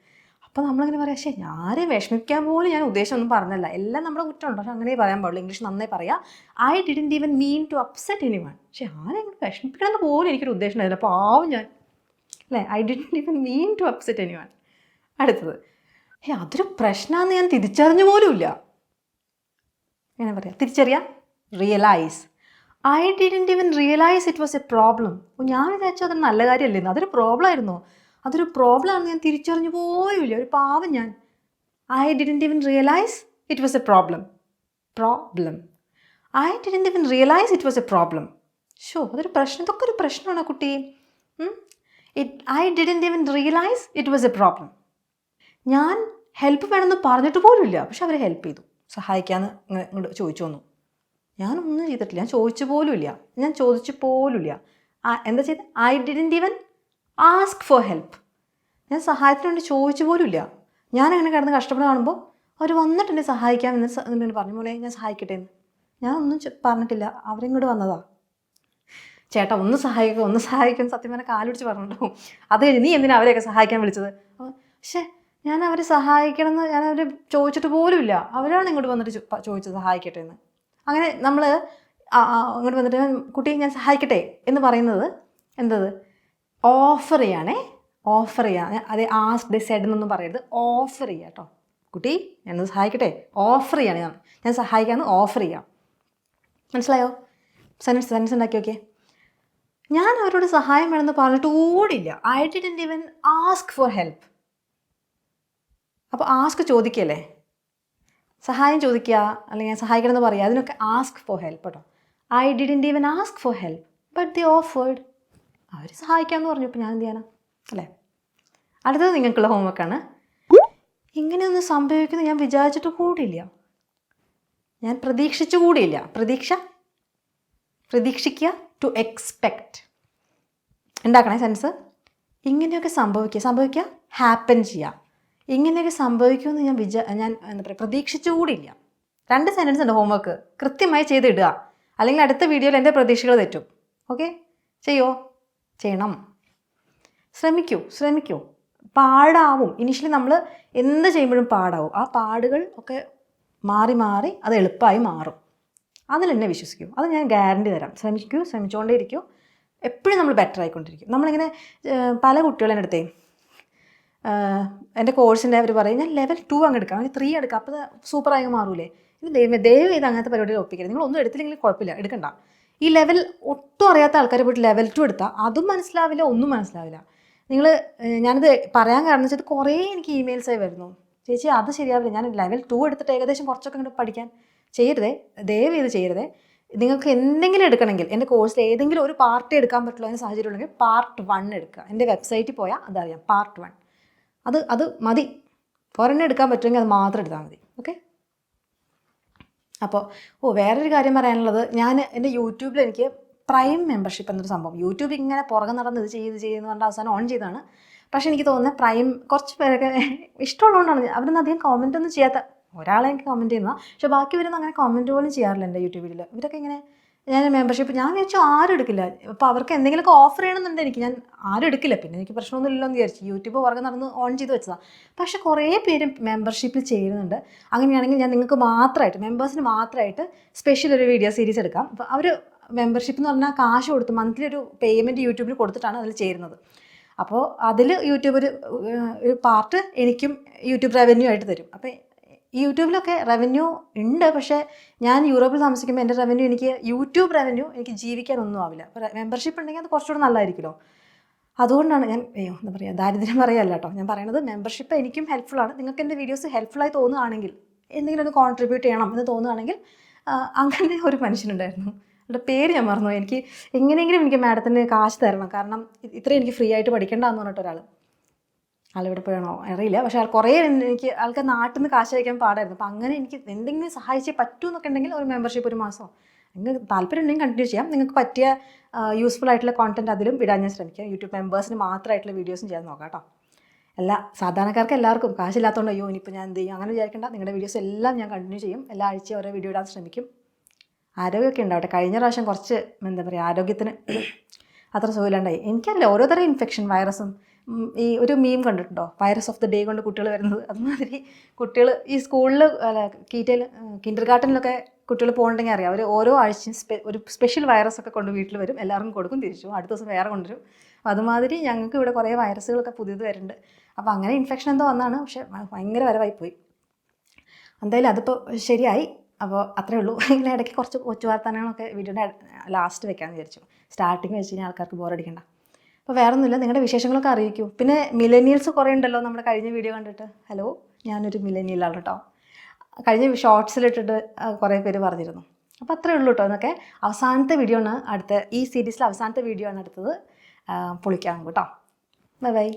അപ്പോൾ നമ്മളിങ്ങനെ പറയാം, പക്ഷേ ആരെയും വിഷമിപ്പിക്കാൻ പോലും ഞാൻ ഉദ്ദേശമൊന്നും പറഞ്ഞല്ല. എല്ലാം നമ്മുടെ കുറ്റമുണ്ട്. പക്ഷെ അങ്ങനെ പറയാൻ പാടുള്ളൂ. ഇംഗ്ലീഷ് നന്നായി പറയാം, I didn't even mean to upset anyone. പക്ഷേ ആരെയും വിഷമിപ്പിക്കണമെന്ന് പോലും എനിക്കൊരു ഉദ്ദേശം ഉണ്ടായില്ല. അപ്പോൾ ആവും ഞാൻ, അല്ലേ, I didn't even mean to upset anyone. അടുത്തത്, അതൊരു പ്രശ്നമാണെന്ന് ഞാൻ തിരിച്ചറിഞ്ഞു പോലും ഇല്ല. എങ്ങനെ പറയാം? തിരിച്ചറിയാം, realise. I didn't even realise it was A problem. ഞാൻ വിചാരിച്ചു അതൊരു നല്ല കാര്യമല്ലേ, അതൊരു പ്രോബ്ലം ആയിരുന്നോ? അതൊരു പ്രോബ്ലം ആണെന്ന് ഞാൻ തിരിച്ചറിഞ്ഞു പോലുമില്ല. ഒരു പാവം ഞാൻ. I didn't even realise it was A problem. I didn't even realise it was A problem. അതൊരു പ്രശ്നം. ഇതൊക്കെ ഒരു പ്രശ്നമാണോ കുട്ടി? I didn't even realise it was A problem. ഞാൻ ഹെൽപ്പ് വേണമെന്ന് പറഞ്ഞിട്ട് പോലുമില്ല. പക്ഷെ അവർ ഹെൽപ്പ് ചെയ്തു, സഹായിക്കാമെന്ന് ഇങ്ങോട്ട് ചോദിച്ചു വന്നു. ഞാനൊന്നും ചെയ്തിട്ടില്ല. ഞാൻ ചോദിച്ചു പോലുമില്ല. എന്താ ചെയ്തത്? I didn't even ask for help. ഞാൻ സഹായത്തിന് വേണ്ടി ചോദിച്ചു പോലുമില്ല. ഞാനങ്ങനെ കിടന്ന് കഷ്ടപ്പെട്ട് കാണുമ്പോൾ അവർ വന്നിട്ട് എന്നെ സഹായിക്കാമെന്ന് പറഞ്ഞു. പോലെ ഞാൻ സഹായിക്കട്ടെ എന്ന് ഞാനൊന്നും പറഞ്ഞിട്ടില്ല. അവരിങ്ങോട്ട് വന്നതാ. ചേട്ടാ ഒന്ന് സഹായിക്കും സത്യം പറഞ്ഞാൽ കാലുപിടിച്ച് പറഞ്ഞിട്ടുണ്ടാവും. അത് കഴിഞ്ഞ് നീ എന്തിനാ അവരെയൊക്കെ സഹായിക്കാൻ വിളിച്ചത്? പക്ഷേ ഞാൻ അവരെ സഹായിക്കണമെന്ന് ഞാൻ അവർ ചോദിച്ചിട്ട് പോലുമില്ല. അവരാണ് ഇങ്ങോട്ട് വന്നിട്ട് ചോദിച്ചത് സഹായിക്കട്ടെ എന്ന്. അങ്ങനെ നമ്മൾ ഇങ്ങോട്ട് വന്നിട്ട് കുട്ടി ഞാൻ സഹായിക്കട്ടെ എന്ന് പറയുന്നത് എന്തത്? ഓഫർ ചെയ്യാം. അതെ, ആസ്ക്ഡ് സെഡ് എന്നൊന്നും പറയരുത്. ഓഫർ ചെയ്യാം കേട്ടോ. കുട്ടി ഞാനൊന്ന് സഹായിക്കട്ടെ, ഓഫർ ചെയ്യാണ്. ഞാൻ സഹായിക്കാമെന്ന് ഓഫർ ചെയ്യാം. മനസ്സിലായോ? സെൻറ്റൻസ് ഉണ്ടാക്കി നോക്കിയേ. ഞാൻ അവരോട് സഹായം വേണമെന്ന് പറഞ്ഞിട്ട് കൂടിയില്ല. I didn't even ask for help. അപ്പോൾ ആസ്ക് ചോദിക്കല്ലേ, സഹായം ചോദിക്കുക അല്ലെങ്കിൽ ഞാൻ സഹായിക്കണം എന്ന് പറയുക, അതിനൊക്കെ ആസ്ക് ഫോർ ഹെൽപ്പ് കേട്ടോ. I didn't even ask for help but they offered. അവർ സഹായിക്കാമെന്ന് പറഞ്ഞു. ഇപ്പോൾ ഞാൻ എന്ത് ചെയ്യാനാ, അല്ലേ? അടുത്തത് നിങ്ങൾക്കുള്ള ഹോംവർക്കാണ്. ഇങ്ങനെയൊന്നും സംഭവിക്കുന്നത് ഞാൻ വിചാരിച്ചിട്ട് കൂടിയില്ല. ഞാൻ പ്രതീക്ഷിച്ചു കൂടിയില്ല. പ്രതീക്ഷിക്കുക, ടു എക്സ്പെക്റ്റ്. ഉണ്ടാക്കണേ സെൻസ്. ഇങ്ങനെയൊക്കെ സംഭവിക്കുക, ഹാപ്പൻ ചെയ്യുക. ഇങ്ങനെയൊക്കെ സംഭവിക്കുമെന്ന് ഞാൻ എന്താ പറയുക, പ്രതീക്ഷിച്ചു കൂടിയില്ല. 2 സെൻറ്റൻസ് ഉണ്ട് ഹോംവർക്ക്. കൃത്യമായി ചെയ്തിടുക, അല്ലെങ്കിൽ അടുത്ത വീഡിയോയിൽ എൻ്റെ പ്രതീക്ഷകൾ തെറ്റും. ഓക്കെ, ചെയ്യണം. ശ്രമിക്കൂ. പാടാവും. ഇനിഷ്യലി നമ്മൾ എന്ത് ചെയ്യുമ്പോഴും പാടാവും. ആ പാടുകൾ ഒക്കെ മാറി അത് എളുപ്പമായി മാറും. അതിൽ എന്നെ വിശ്വസിക്കൂ. അത് ഞാൻ ഗ്യാരണ്ടി തരാം. ശ്രമിച്ചുകൊണ്ടേ ഇരിക്കൂ. എപ്പോഴും നമ്മൾ ബെറ്റർ ആയിക്കൊണ്ടിരിക്കും. നമ്മളിങ്ങനെ പല കുട്ടികളും എൻ്റെ അടുത്തേ എൻ്റെ കോഴ്സിൻ്റെ അവർ പറയും ഞാൻ ലെവൽ 2 അങ്ങ് എടുക്കാം, 3 എടുക്കാം, അപ്പോൾ സൂപ്പറായി മാറൂലേ. ഇനി ദയവ് ചെയ്ത് അങ്ങനത്തെ പരിപാടികൾ ഒപ്പിക്കരുത്. നിങ്ങളൊന്നും എടുത്തില്ലെങ്കിൽ കുഴപ്പമില്ല, എടുക്കണ്ട. ഈ ലെവൽ ഒട്ടും അറിയാത്ത ആൾക്കാർ പോയിട്ട് ലെവൽ 2 എടുത്താൽ അതും മനസ്സിലാവില്ല, ഒന്നും മനസ്സിലാവില്ല. ഞാനിത് പറയാൻ കാരണം വെച്ചാൽ കുറേ എനിക്ക് ഇമെയിൽസായി വരുന്നു. ചേച്ചി അത് ശരിയാവില്ല, ഞാൻ ലെവൽ 2 എടുത്തിട്ട് ഏകദേശം കുറച്ചൊക്കെ ഇങ്ങോട്ട് പഠിക്കാൻ. ദയവ് ചെയ്ത് ചെയ്യരുതേ. നിങ്ങൾക്ക് എന്തെങ്കിലും എടുക്കണമെങ്കിൽ എൻ്റെ കോഴ്സിൽ ഏതെങ്കിലും ഒരു പാർട്ട് എടുക്കാൻ പറ്റുള്ളൂ അതിന് സാഹചര്യം ഉണ്ടെങ്കിൽ പാർട്ട് 1 എടുക്കുക. എൻ്റെ വെബ്സൈറ്റിൽ പോയാൽ അതറിയാം, പാർട്ട് 1. അത് മതി. ഒരെണ്ണം എടുക്കാൻ പറ്റുമെങ്കിൽ അത് മാത്രം എടുത്താൽ മതി. ഓക്കെ, അപ്പോൾ വേറൊരു കാര്യം പറയാനുള്ളത്, ഞാൻ എൻ്റെ യൂട്യൂബിൽ എനിക്ക് പ്രൈം മെമ്പർഷിപ്പ് എന്നൊരു സംഭവം, യൂട്യൂബ് ഇങ്ങനെ പുറകെ നടന്ന് ഇത് ചെയ്യുന്നു പറഞ്ഞാൽ അവസാനം ഓൺ ചെയ്താണ്. പക്ഷേ എനിക്ക് തോന്നുന്നത് പ്രൈം കുറച്ച് പേരൊക്കെ ഇഷ്ടമുള്ളതുകൊണ്ടാണ്. അവരൊന്നും അധികം കമൻ്റ് ഒന്നും ചെയ്യാത്ത, ഒരാളെ എനിക്ക് കമൻറ്റ് ചെയ്യുന്ന, പക്ഷേ ബാക്കി വരുന്ന അങ്ങനെ കമൻറ്റ് പോലും ചെയ്യാറില്ല എൻ്റെ യൂട്യൂബ് വീഡിയോയിൽ. ഇവരൊക്കെ ഇങ്ങനെ ഞാൻ മെമ്പർഷിപ്പ് ഞാൻ വിചാരിച്ചു ആരും എടുക്കില്ല. അപ്പോൾ അവർക്ക് എന്തെങ്കിലുമൊക്കെ ഓഫർ ചെയ്യണമെന്നുണ്ടെങ്കിൽ ഞാൻ ആരും എടുക്കില്ല. പിന്നെ എനിക്ക് പ്രശ്നമൊന്നുമില്ലല്ലോ എന്ന് വിചാരിച്ചു യൂട്യൂബ് പുറകെ നടന്ന് ഓൺ ചെയ്ത് വെച്ചതാണ്. പക്ഷേ കുറേ പേര് മെമ്പർഷിപ്പിൽ ചെയ്യുന്നുണ്ട്. അങ്ങനെയാണെങ്കിൽ ഞാൻ നിങ്ങൾക്ക് മാത്രമായിട്ട്, മെമ്പേഴ്സിന് മാത്രമായിട്ട് സ്പെഷ്യൽ ഒരു വീഡിയോ സീരീസ് എടുക്കാം. അപ്പോൾ അവർ മെമ്പർഷിപ്പ് എന്ന് പറഞ്ഞാൽ കാശ് കൊടുത്ത് മന്ത്ലി ഒരു പേയ്മെൻറ്റ് യൂട്യൂബിൽ കൊടുത്തിട്ടാണ് അതിൽ ചേരുന്നത്. അപ്പോൾ അതിൽ യൂട്യൂബ് ഒരു പാർട്ട് എനിക്കും യൂട്യൂബ് റവന്യൂ ആയിട്ട് തരും. അപ്പോൾ യൂട്യൂബിലൊക്കെ റവന്യൂ ഉണ്ട്, പക്ഷേ ഞാൻ യൂറോപ്പിൽ താമസിക്കുമ്പോൾ എൻ്റെ റവന്യൂ എനിക്ക് യൂട്യൂബ് റവന്യൂ എനിക്ക് ജീവിക്കാനൊന്നും ആവില്ല. അപ്പോൾ മെമ്പർഷിപ്പ് ഉണ്ടെങ്കിൽ അത് കുറച്ചുകൂടെ നല്ലതായിരിക്കുമല്ലോ. അതുകൊണ്ടാണ് ഞാൻ എന്താ പറയുക, ദാരിദ്ര്യം പറയല്ല കേട്ടോ. ഞാൻ പറയുന്നത് മെമ്പർഷിപ്പ് എനിക്കും ഹെൽപ്ഫുള്ളാണ്. നിങ്ങൾക്ക് എൻ്റെ വീഡിയോസ് ഹെൽപ്ഫുള്ളായി തോന്നുകയാണെങ്കിൽ, എന്തെങ്കിലും ഒന്ന് കോൺട്രിബ്യൂട്ട് ചെയ്യണം എന്ന് തോന്നുകയാണെങ്കിൽ, അങ്ങനെ ഒരു മനുഷ്യനുണ്ടായിരുന്നു. അവരുടെ പേര് ഞാൻ മറന്നു. എനിക്ക് എങ്ങനെയെങ്കിലും എനിക്ക് മാഡത്തിന് കാശ് തരണം, കാരണം ഇത്രയും എനിക്ക് ഫ്രീ ആയിട്ട് പഠിക്കേണ്ടതെന്ന് പറഞ്ഞിട്ട് ഒരാൾ, ആളിവിടെ പോയാണോ അറിയില്ല. പക്ഷേ കുറേ എനിക്ക് ആൾക്ക് നാട്ടിൽ നിന്ന് കാശ് അയക്കാൻ പാടായിരുന്നു. അപ്പോൾ അങ്ങനെ എനിക്ക് എന്തെങ്കിലും സഹായിച്ചേ പറ്റൂ എന്നൊക്കെ ഉണ്ടെങ്കിൽ ഒരു മെമ്പർഷിപ്പ് ഒരു മാസം നിങ്ങൾക്ക് താല്പര്യം ഉണ്ടെങ്കിൽ കണ്ടിന്യൂ ചെയ്യാം. നിങ്ങൾക്ക് പറ്റിയ യൂസ്ഫുൾ ആയിട്ടുള്ള കോണ്ടൻറ്റ് അതിലും വിടാൻ ഞാൻ ശ്രമിക്കാം. യൂട്യൂബ് മെമ്പേഴ്സിന് മാത്രമായിട്ടുള്ള വീഡിയോസും ചെയ്യാൻ നോക്കാം കേട്ടോ. സാധാരണക്കാർക്ക് എല്ലാവർക്കും കാശില്ലാത്തതുകൊണ്ട് അയ്യോ ഇനിയിപ്പോൾ ഞാൻ എന്ത് ചെയ്യും അങ്ങനെ വിചാരിക്കേണ്ട. നിങ്ങളുടെ വീഡിയോസ് എല്ലാം ഞാൻ കണ്ടിന്യൂ ചെയ്യും. എല്ലാ ആഴ്ചയും ഓരോ വീഡിയോ ഇടാൻ ശ്രമിക്കും. ആരോഗ്യമൊക്കെ ഉണ്ടാവട്ടെ. കഴിഞ്ഞ പ്രാവശ്യം കുറച്ച് എന്താ പറയുക, ആരോഗ്യത്തിന് അത്ര സുഖമില്ലാണ്ടായി. എനിക്കറിയില്ല, ഓരോതരം ഇൻഫെക്ഷൻ, വൈറസും. ഈ ഒരു മീം കണ്ടിട്ടുണ്ടോ, വൈറസ് ഓഫ് ദ ഡേ കൊണ്ട് കുട്ടികൾ വരുന്നത്? അതുമാതിരി കുട്ടികൾ ഈ സ്കൂളിൽ കിൻഡർ ഗാർട്ടനിലൊക്കെ കുട്ടികൾ പോകണമെങ്കിൽ അറിയാം, അവർ ഓരോ ആഴ്ചയും ഒരു സ്പെഷ്യൽ വൈറസൊക്കെ കൊണ്ട് വീട്ടിൽ വരും, എല്ലാവർക്കും കൊടുക്കും, തിരിച്ചു അടുത്ത ദിവസം വേറെ കൊണ്ടുവരും. അതുമാതിരി ഞങ്ങൾക്ക് ഇവിടെ കുറേ വൈറസുകളൊക്കെ പുതിയത് വരുന്നുണ്ട്. അപ്പോൾ അങ്ങനെ ഇൻഫെക്ഷൻ എന്തോ വന്നാണ്, പക്ഷേ ഭയങ്കര വരവായിപ്പോയി. എന്തായാലും അതിപ്പോൾ ശരിയായി. അപ്പോൾ അത്രേ ഉള്ളൂ. ഇങ്ങനെ ഇടയ്ക്ക് കുറച്ച് കൊച്ചു വാർത്താനങ്ങളൊക്കെ വീഡിയോയുടെ ലാസ്റ്റ് വെക്കാമെന്ന് വിചാരിച്ചു. സ്റ്റാർട്ടിങ് വെച്ച് കഴിഞ്ഞാൽ ആൾക്കാർക്ക് ബോറടിക്കണ്ട. അപ്പോൾ വേറെ ഒന്നുമില്ല, നിങ്ങളുടെ വിശേഷങ്ങളൊക്കെ അറിയിക്കൂ. പിന്നെ മില്ലേനിയൽസ് കുറേ ഉണ്ടല്ലോ നമ്മുടെ കഴിഞ്ഞ വീഡിയോ കണ്ടിട്ട്. ഹലോ, ഞാനൊരു മില്ലേനിയലാണ് കേട്ടോ. കഴിഞ്ഞ ഷോർട്സിലിട്ടിട്ട് കുറേ പേര് പറഞ്ഞിരുന്നു. അപ്പോൾ അത്രേ ഉള്ളൂ കേട്ടോ. എന്നൊക്കെ അവസാനത്തെ വീഡിയോ ആണ്, ഈ സീരീസിലെ അവസാനത്തെ വീഡിയോ ആണ് അടുത്തത്. പൊളിക്കാം കേട്ടോ. Bye bye.